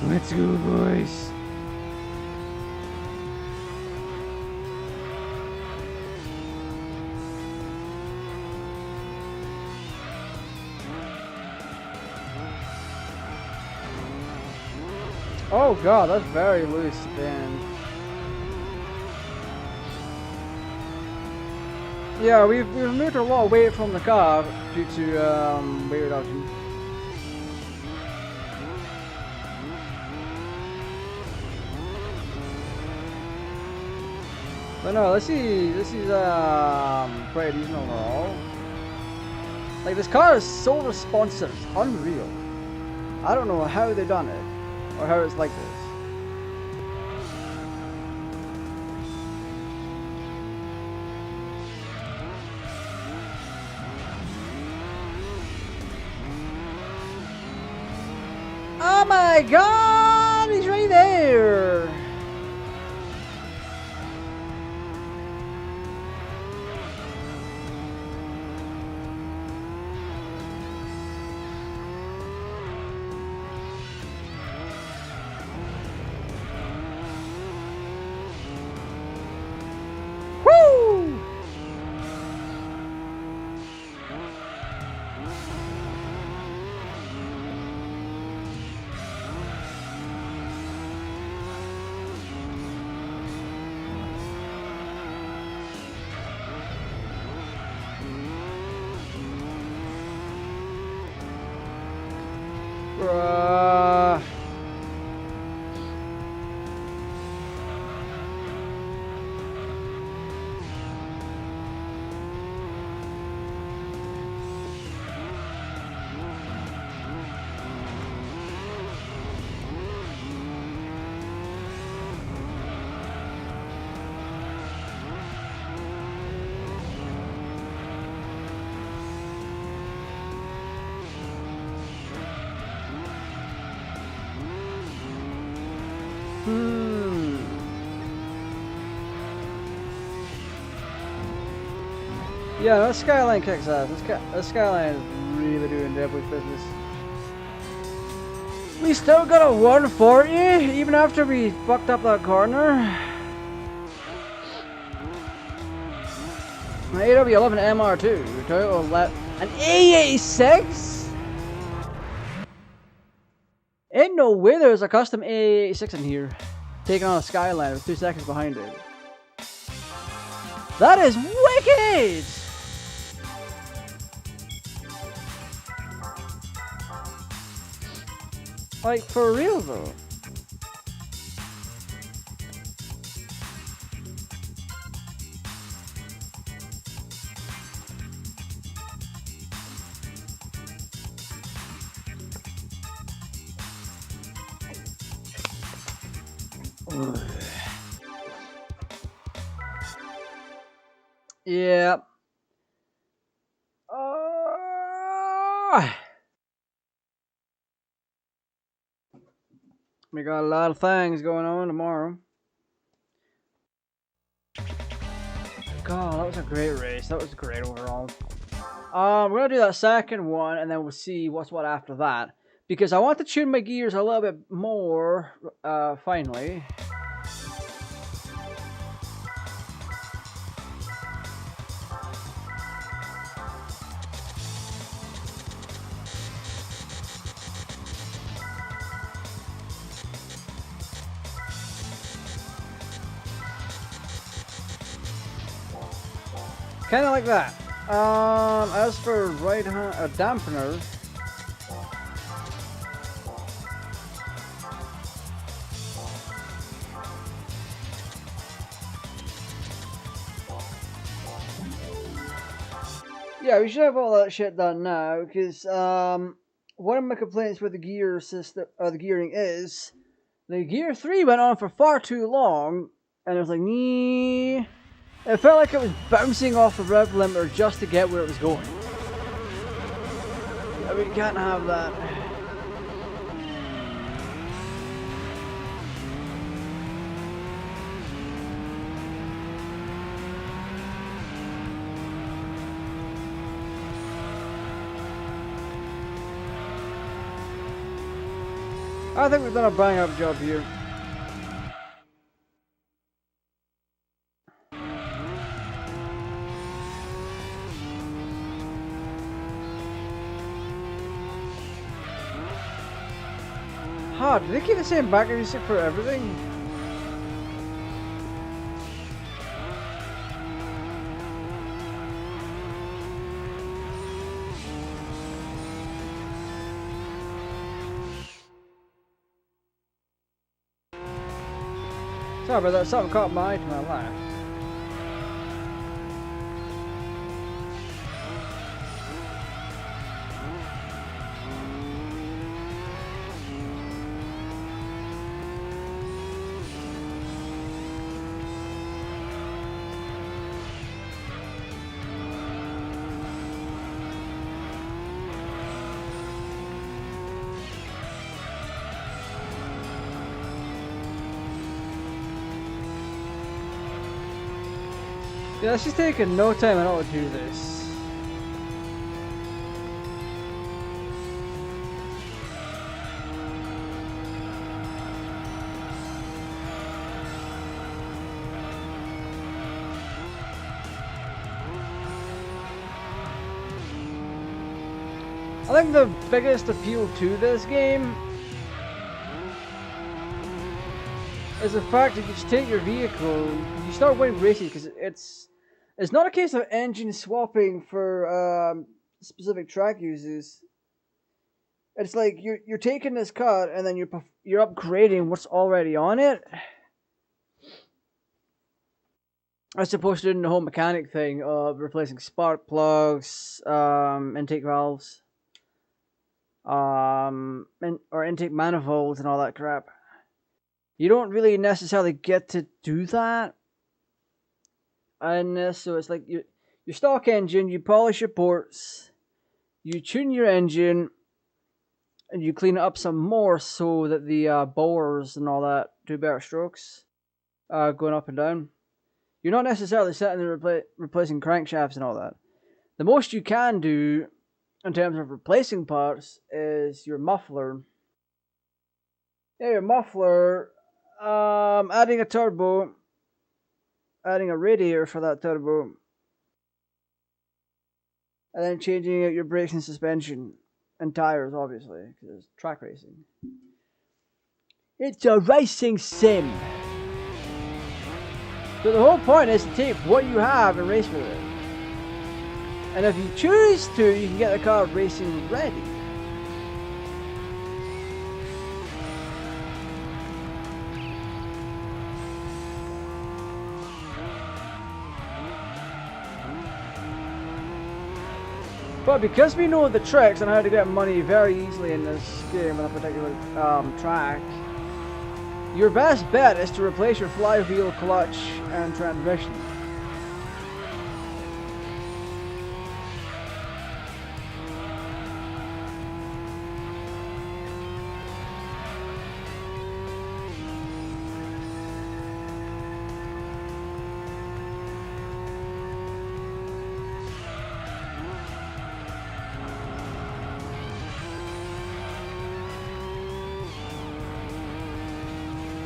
Let's go, boys. Oh god, that's very loose bend. Yeah, we've removed a lot of weight from the car due to weight reduction. But no, this is pretty decent overall. Like, this car is so responsive, it's unreal. I don't know how they've done it, or how it's like this. Oh my god, he's right there! Yeah, that Skyline kicks ass. This Skyline is really doing Deadwood's business. We still got a 140, even after we fucked up that corner. An AW11 MR2, Toyota an A86? Ain't no way there's a custom A86 in here, taking on a Skyline with 2 seconds behind it. That is wicked! Like, for real though. Yeah. We got a lot of things going on tomorrow. God, that was a great race. That was great overall. We're gonna do that second one, and then we'll see what's what after that. Because I want to tune my gears a little bit more, finally. Kind of like that. As for right hand, a dampener. Yeah, we should have all that shit done now, because, one of my complaints with the gear system, the gearing is, the Gear 3 went on for far too long, and it was like, nee. It felt like it was bouncing off the rev limiter just to get where it was going. I mean, you can't have that. I think we've done a bang up job here. Do they keep the same background music for everything? Sorry about that, something caught my eye to my left. Yeah, it's just taking no time at all to do this. I think the biggest appeal to this game is the fact that you just take your vehicle, you start winning races, because it's not a case of engine swapping for specific track uses. It's like you're taking this car and then you're upgrading what's already on it, as opposed to doing the whole mechanic thing of replacing spark plugs, intake valves, or intake manifolds and all that crap. You don't really necessarily get to do that. And so it's like your stock engine, you polish your ports, you tune your engine, and you clean it up some more so that the bores and all that do better strokes, going up and down. You're not necessarily sitting there replacing crankshafts and all that. The most you can do in terms of replacing parts is your muffler. Yeah, your muffler, adding a turbo, adding a radiator for that turbo, and then changing out your brakes and suspension and tires, obviously, because it's track racing. It's a racing sim. So the whole point is to take what you have and race with it. And if you choose to, you can get the car racing ready. But because we know the tricks on how to get money very easily in this game on a particular track, your best bet is to replace your flywheel, clutch, and transmission.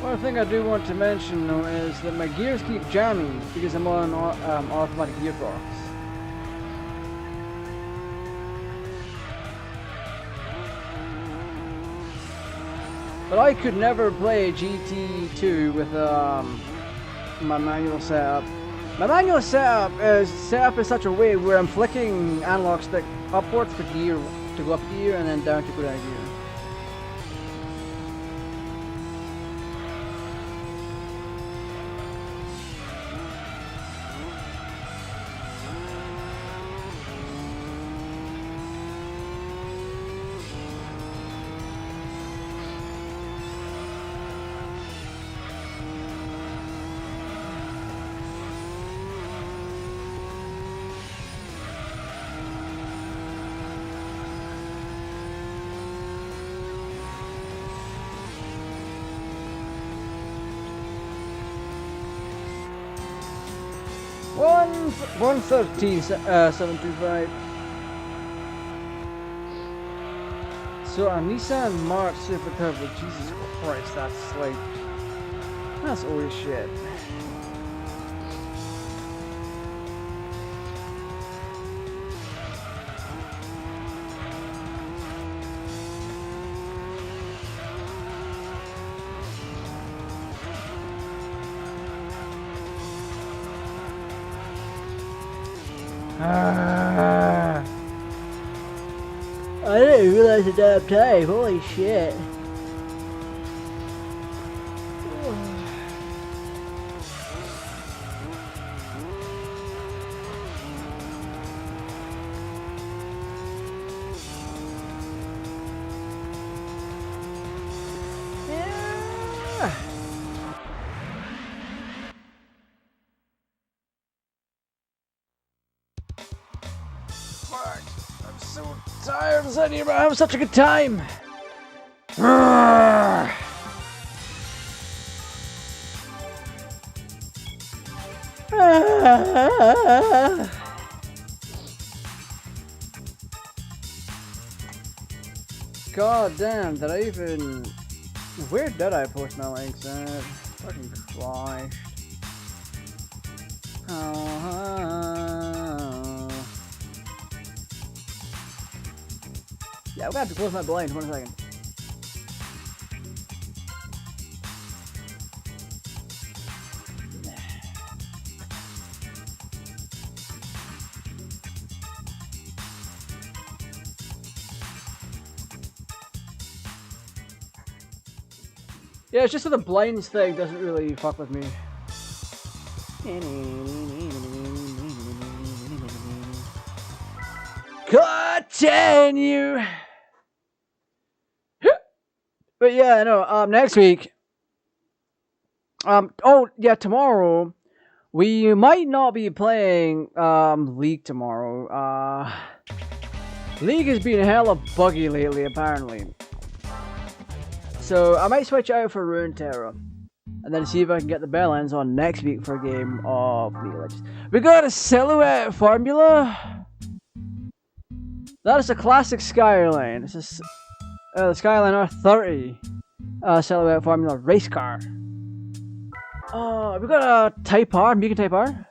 One thing I do want to mention though is that my gears keep jamming because I'm on automatic gearbox. But I could never play GT2 with my manual setup. My manual setup is set up in such a way where I'm flicking analog stick upwards for gear to go up gear and then down to go down gear. 113,725. So a Nissan March Super Turbo, Jesus Christ, that's old shit. I didn't realize the damn time, holy shit. I'm so tired of sitting here, but I'm having such a good time. God damn, did I even... Where did I post my links at? Fucking Christ. Yeah, I'm gonna have to close my blinds 1 second. Yeah, it's just that the blinds thing doesn't really fuck with me. Continue! But yeah, no, next week. Oh, yeah, tomorrow. We might not be playing, League tomorrow. League has been hella buggy lately, apparently. So, I might switch out for Runeterra. And then see if I can get the bell ends on next week for a game of League of Legends. We got a silhouette formula. That is a classic Skyline. This is the Skyline R30 silhouette formula race car. We got a Type R, Mugen Type R.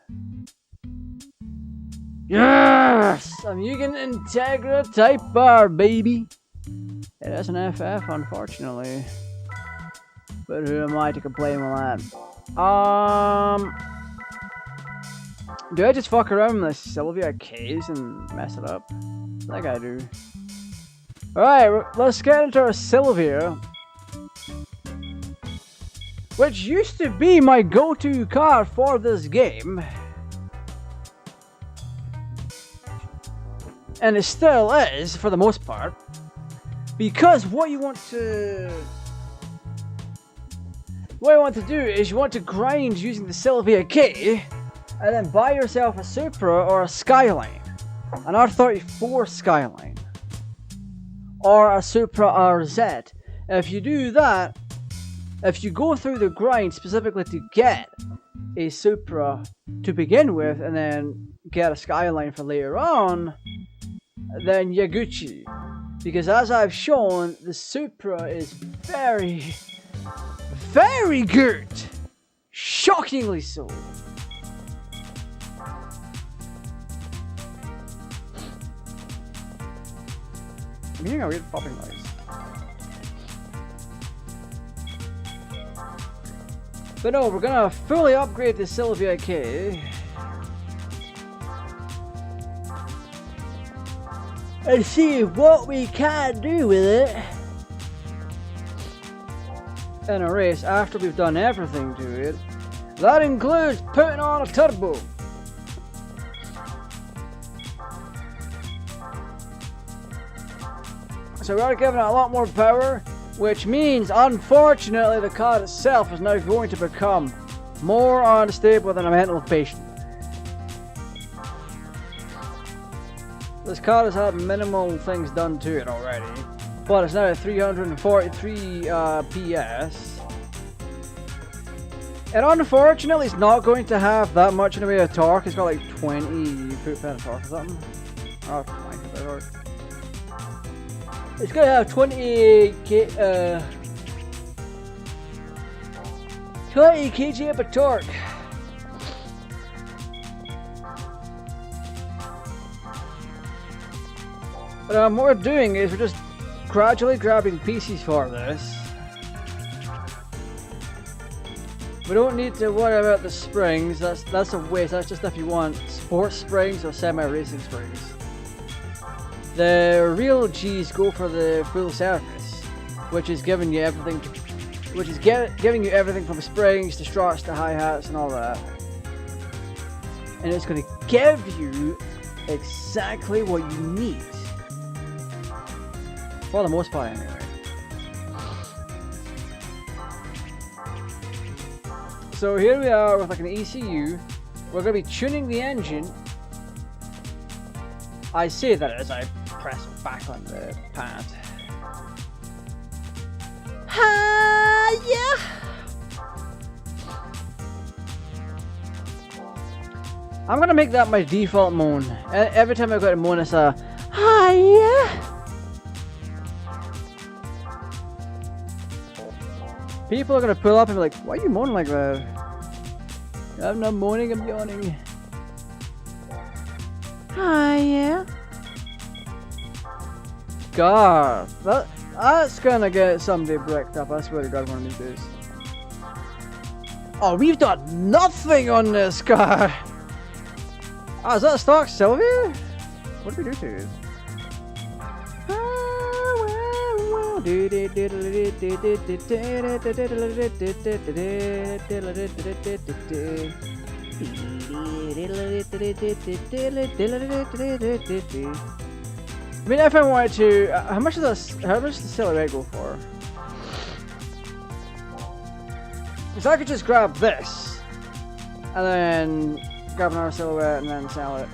Yes! A Mugen Integra Type R, baby. It is an FF, unfortunately. But who am I to complain with that? Do I just fuck around with the Sylvia K's and mess it up? I think I do. Alright, let's get into our Sylvia. Which used to be my go-to car for this game. And it still is, for the most part. Because what you want to do is you want to grind using the Sylvia K, and then buy yourself a Supra or a Skyline, an R34 Skyline, or a Supra RZ. If you do that, if you go through the grind specifically to get a Supra to begin with, and then get a Skyline for later on, then you're Gucci. Because as I've shown, the Supra is very, very good. Shockingly so. I'm hearing a weird popping noise. But no, we're gonna fully upgrade the Sylvia K. And see what we can do with it in a race after we've done everything to it. That includes putting on a turbo. So we are giving it a lot more power, which means unfortunately the car itself is now going to become more unstable than a mental patient. This car has had minimal things done to it already, but it's now at 343 PS. And unfortunately, it's not going to have that much in the way of torque. It's got like 20 foot-pound of torque or something. Oh, 20 foot-pound torque. It's going to have 20 kg of torque. But what we're doing is we're just gradually grabbing pieces for this. We don't need to worry about the springs. That's a waste. That's just if you want sports springs or semi-racing springs. The real G's go for the full surface, which is giving you everything. Giving you everything from springs to struts to hi-hats and all that. And it's going to give you exactly what you need. For the most part, anyway. So here we are with like an ECU. We're going to be tuning the engine. I say that as I press back on the pad. Yeah. I'm going to make that my default moan. Every time I go to moan, it's a yeah. People are gonna pull up and be like, why are you moaning like that? I'm not moaning, I'm yawning. Yeah. God, that's gonna get someday bricked up. I swear to God, one of these days. Oh, we've done nothing on this car! Oh, is that a stock Sylvia? What did we do to it? I mean, if I wanted to, how much does the silhouette go for? Because I could just grab this, and then grab another silhouette and then sell it.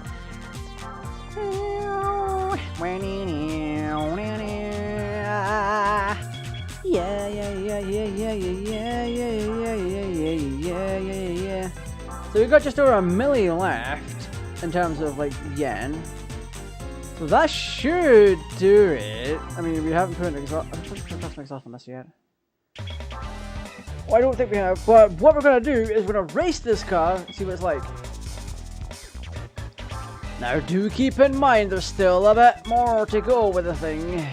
Yeah. So we've got just over a milli left in terms of like yen. So that should do it. I mean, we haven't put an exhaust. I don't think we've put an exhaust on this yet. Well, I don't think we have. But what we're gonna do is we're gonna race this car, see what it's like. Now, do keep in mind there's still a bit more to go with the thing.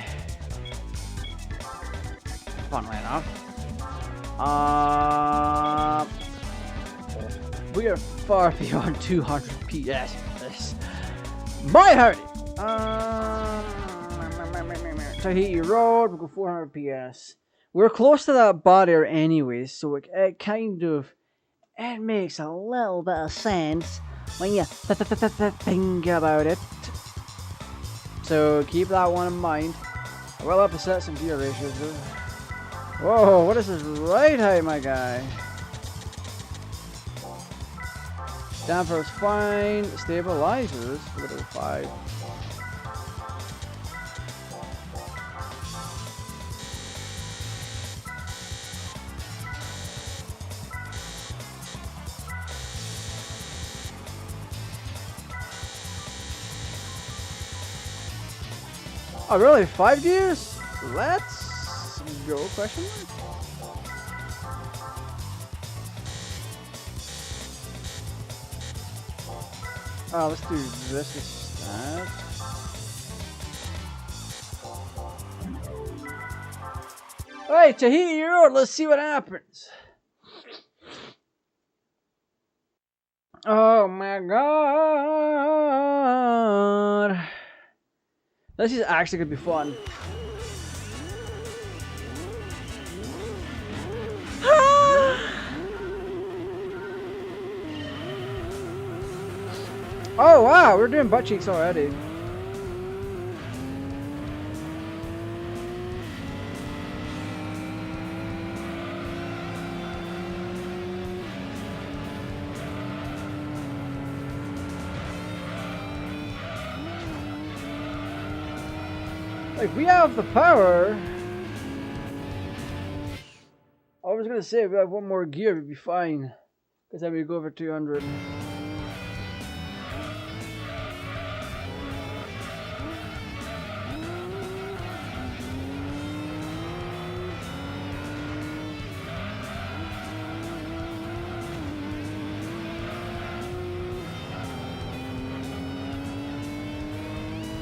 Funnily enough. We are far beyond 200 PS for this. My howdy! Tahiti Road, we'll go 400 PS. We're close to that barrier anyways, so it kind of, it makes a little bit of sense when you think about it. So keep that one in mind. I will have to set some gear ratios though. Whoa, what is this right height, my guy? Damper's fine. Stabilizers, we're gonna do 5. Oh really? 5 gears? Let's go, question mark? Oh, let's do this instead. Alright, Tahiti Road, let's see what happens. Oh my god. This is actually gonna be fun. Oh wow, we're doing butt cheeks already. Like, we have the power. I was gonna say if we have one more gear, we'd be fine. Because then we go over 200.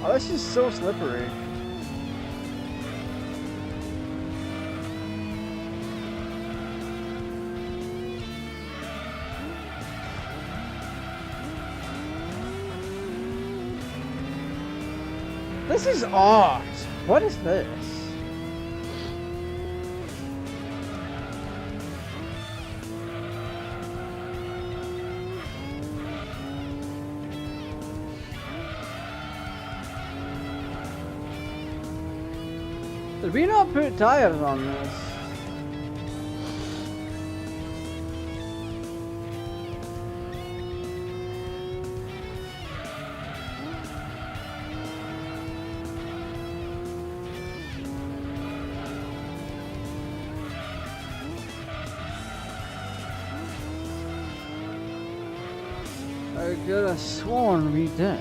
Oh, this is so slippery. This is odd. What is this? Did we not put tires on this? I could have sworn we did.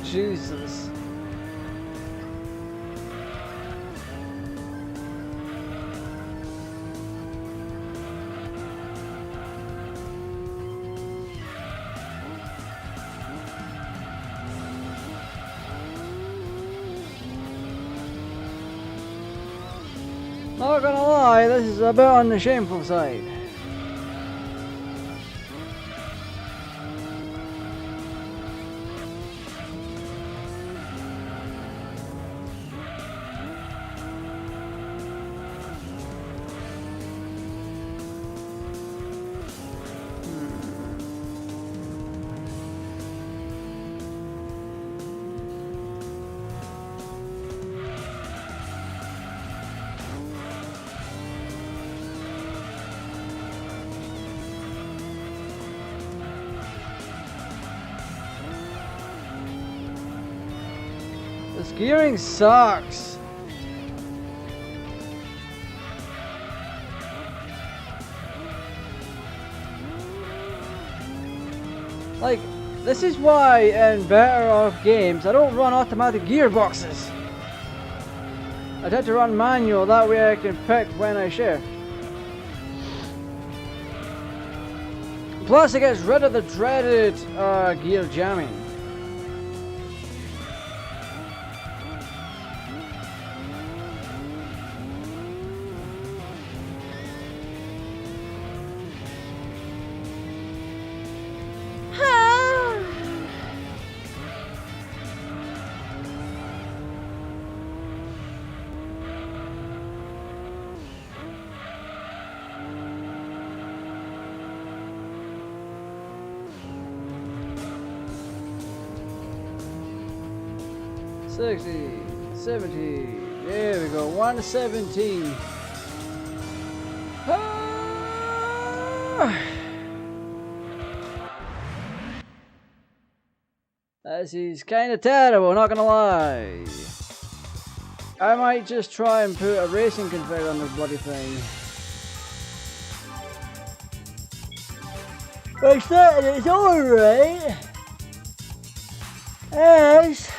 Jesus. Not gonna lie, this is a bit on the shameful side. This gearing sucks. Like, this is why in better off games I don't run automatic gearboxes. I tend to run manual, that way I can pick when I shift. Plus it gets rid of the dreaded gear jamming. $60, $70, there we go, 117. This is kind of terrible, not gonna lie. I might just try and put a racing config on this bloody thing. It's alright. Yes.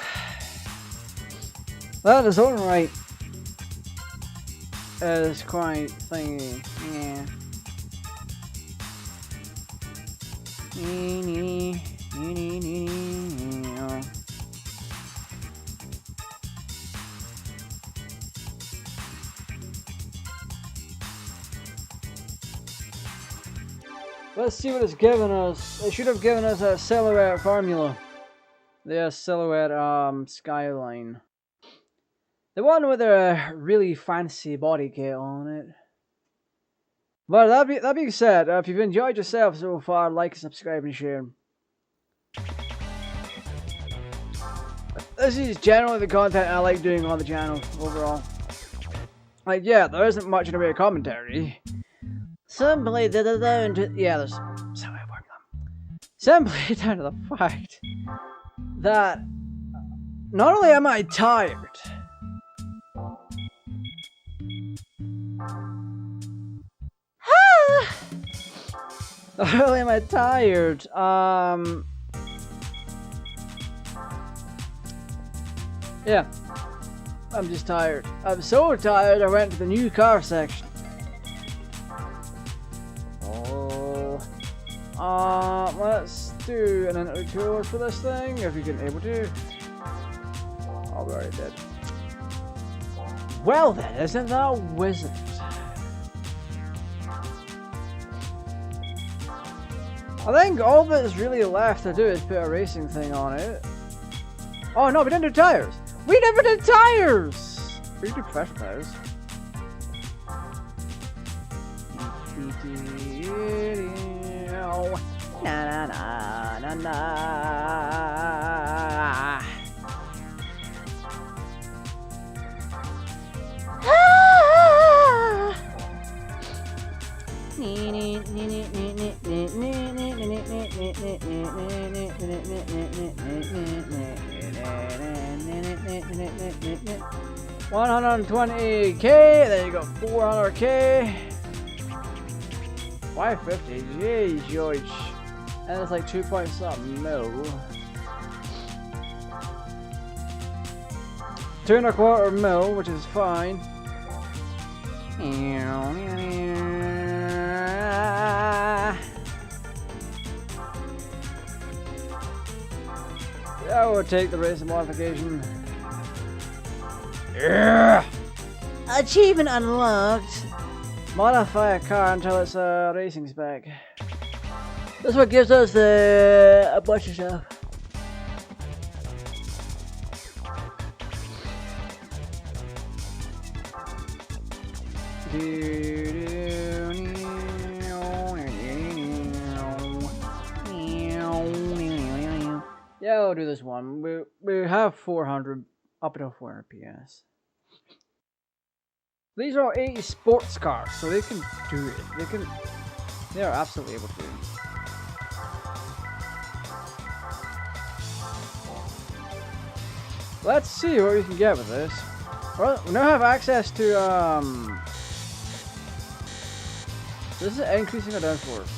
That is alright. It's quite thingy. Yeah. Let's see what it's given us. It should have given us a silhouette formula. The silhouette skyline. The one with a really fancy body kit on it. But that being said, if you've enjoyed yourself so far, like, subscribe, and share. This is generally the content I like doing on the channel overall. Like, yeah, there isn't much in the way of commentary, Simply down to there's simply down to the fact that not only am I tired, not only am I tired, yeah, I'm just tired. I'm so tired I went to the new car section. Let's do an intercooler for this thing, if you can able to. Oh, we already did. Well then, isn't that a wizard? I think all that's really left to do is put a racing thing on it. Oh no, we didn't do tires! We never did tires! We do professional tires. Na na na na na. $120K, there you go, 400K. 550, jeez, George. And it's like 2 point something mil. 2.25 mil, which is fine. I will take the racing modification. Yeah. Achievement unlocked. Modify a car until it's a racing spec. This one gives us a bunch of stuff. Yeah, I'll do this one. We have 400 up until 400 PS. These are 80 sports cars, so they can do it. They are absolutely able to. Let's see what we can get with this. Well, we now have access to this is increasing our downforce.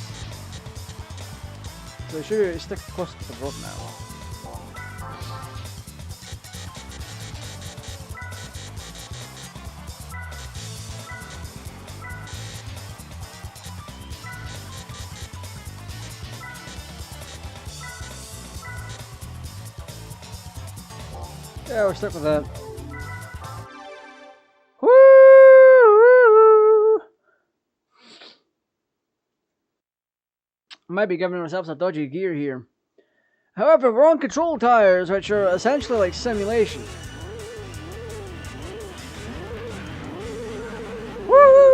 So we should stick close to the road now. Yeah, we're stuck with that. Woo! Might be giving ourselves a dodgy gear here. However, we're on control tires, which are essentially like simulation. Woo!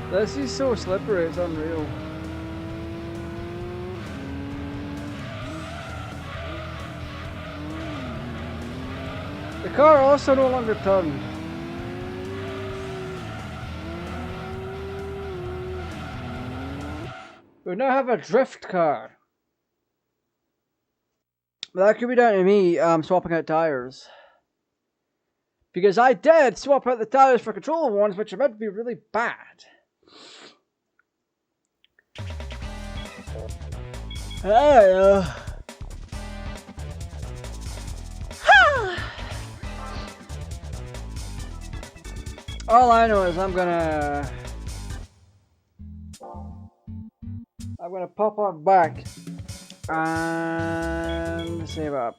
This is so slippery, it's unreal. The car also no longer turned. We now have a drift car. But that could be down to me swapping out tires. Because I did swap out the tires for controller ones, which are meant to be really bad. All I know is I'm gonna pop on back and save up.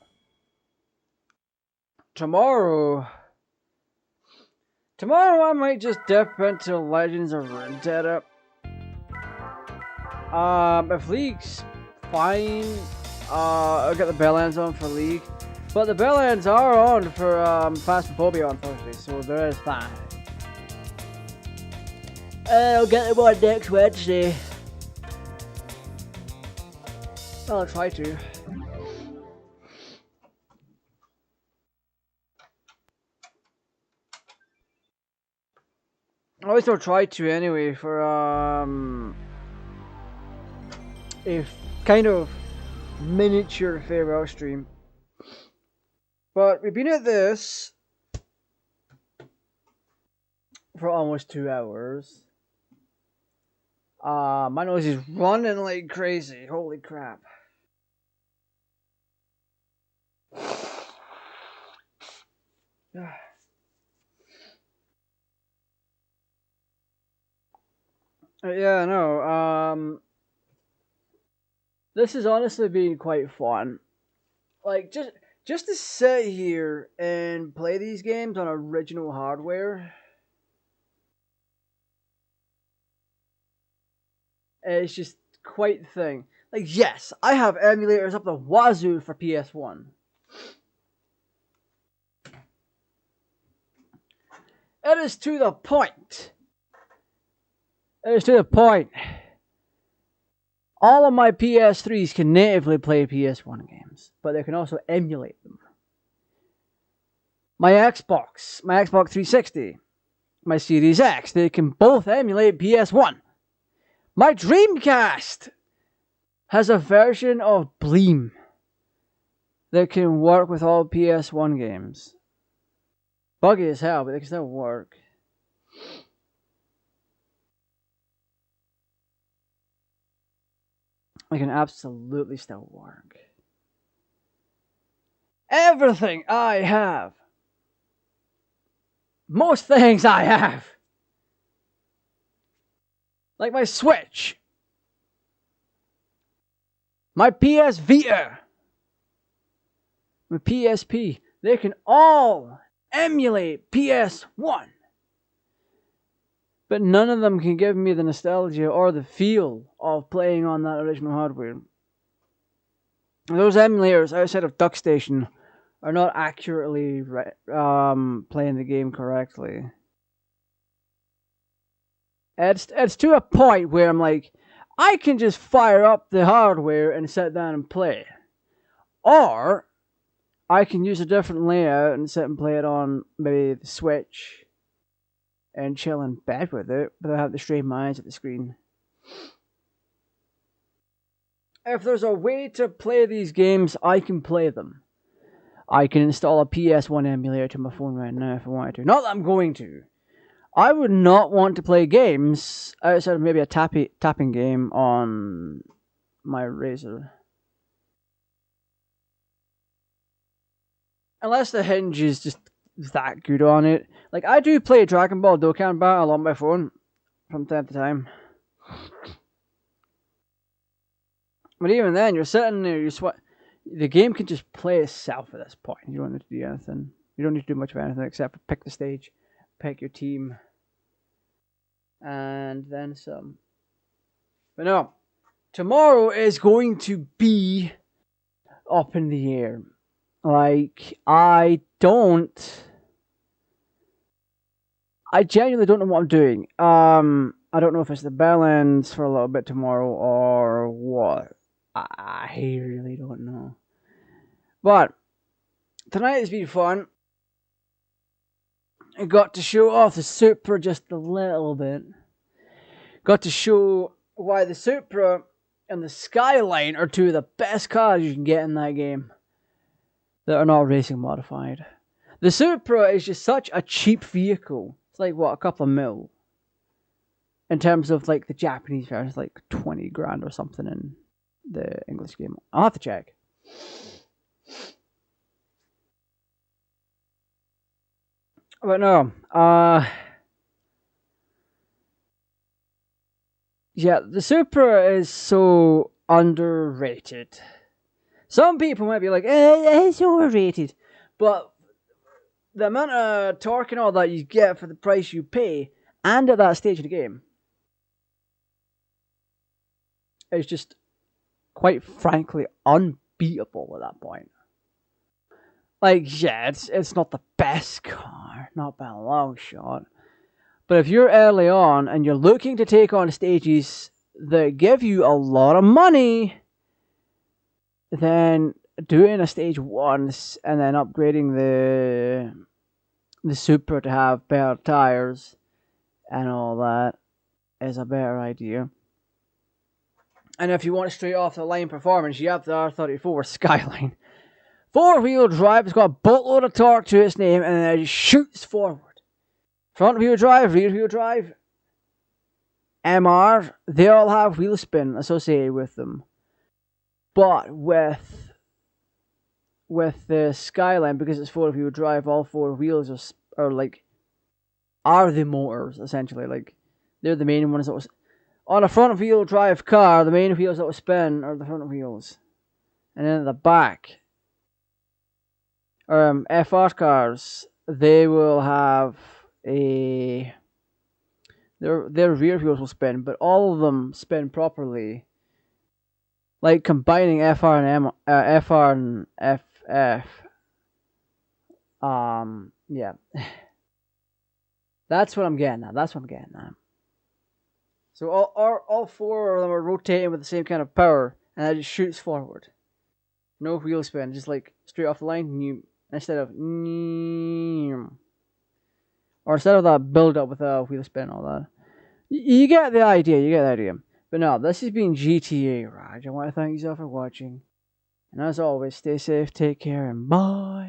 Tomorrow I might just dip into Legends of Runeterra. If League's fine, I'll get the bell ends on for League. But the bell ends are on for Phasmophobia on Thursday, so there is that. I'll get them on next Wednesday. I'll try to. I always will try to anyway for a kind of miniature farewell stream. But we've been at this for almost 2 hours. My nose is running like crazy. Holy crap. Yeah, no, this has honestly been quite fun. Like, just to sit here and play these games on original hardware, it's just quite the thing. Like, yes, I have emulators up the wazoo for PS1. It is to the point. It is to the point. All of my PS3s can natively play PS1 games, but they can also emulate them. My Xbox 360, my Series X, they can both emulate PS1. My Dreamcast has a version of Bleem that can work with all PS1 games. Buggy as hell, but they can still work. They can absolutely still work. Everything I have. Most things I have. Like my Switch. My PS Vita. My PSP. They can all emulate PS1. But none of them can give me the nostalgia or the feel of playing on that original hardware. Those emulators outside of DuckStation are not accurately playing the game correctly. It's to a point where I'm like, I can just fire up the hardware and sit down and play. Or I can use a different layout and sit and play it on maybe the Switch and chill in bed with it, but I have to strain my eyes at the screen. If there's a way to play these games, I can play them. I can install a PS1 emulator to my phone right now if I wanted to. Not that I'm going to. I would not want to play games outside of maybe a tapping game on my Razer. Unless the hinge is just that good on it. Like, I do play Dragon Ball Dokkan Battle on my phone from time to time. But even then, you're sitting there, the game can just play itself at this point. You don't need to do anything. You don't need to do much of anything except for pick the stage, pick your team, and then some. But no, tomorrow is going to be up in the air. Like, I genuinely don't know what I'm doing. I don't know if it's the bell ends for a little bit tomorrow or what. I really don't know. But tonight has been fun. I got to show off the Supra just a little bit. Got to show why the Supra and the Skyline are two of the best cars you can get in that game that are not racing modified. The Supra is just such a cheap vehicle. It's like, what, a couple of mil? In terms of, like, the Japanese version, it's like 20 grand or something in the English game. I'll have to check. But no, yeah, the Supra is so underrated. Some people might be like, it's overrated. But the amount of torque and all that you get for the price you pay, and at that stage of the game, is just, quite frankly, unbelievable. beatable at that point. Like, yeah, it's not the best car, not by a long shot. But if you're early on and you're looking to take on stages that give you a lot of money, then doing a stage once and then upgrading the Super to have better tires and all that is a better idea. And if you want straight off the line performance, you have the R34 Skyline. 4-wheel drive, it's got a boatload of torque to its name, and then it shoots forward. Front wheel drive, rear wheel drive, MR, they all have wheel spin associated with them. But with the Skyline, because it's 4-wheel drive, all 4 wheels are the motors, essentially. Like, they're the main ones that was on a front wheel drive car. The main wheels that will spin are the front wheels, and then at the back, FR cars, they will have their rear wheels will spin, but all of them spin properly. Like combining FR and FF. Yeah. That's what I'm getting at. So all 4 of them are rotating with the same kind of power, and that just shoots forward. No wheel spin, just like straight off the line, instead of that build up with a wheel spin and all that. You get the idea, But no, this has been GTA Raj. I want to thank you all for watching. And as always, stay safe, take care, and bye.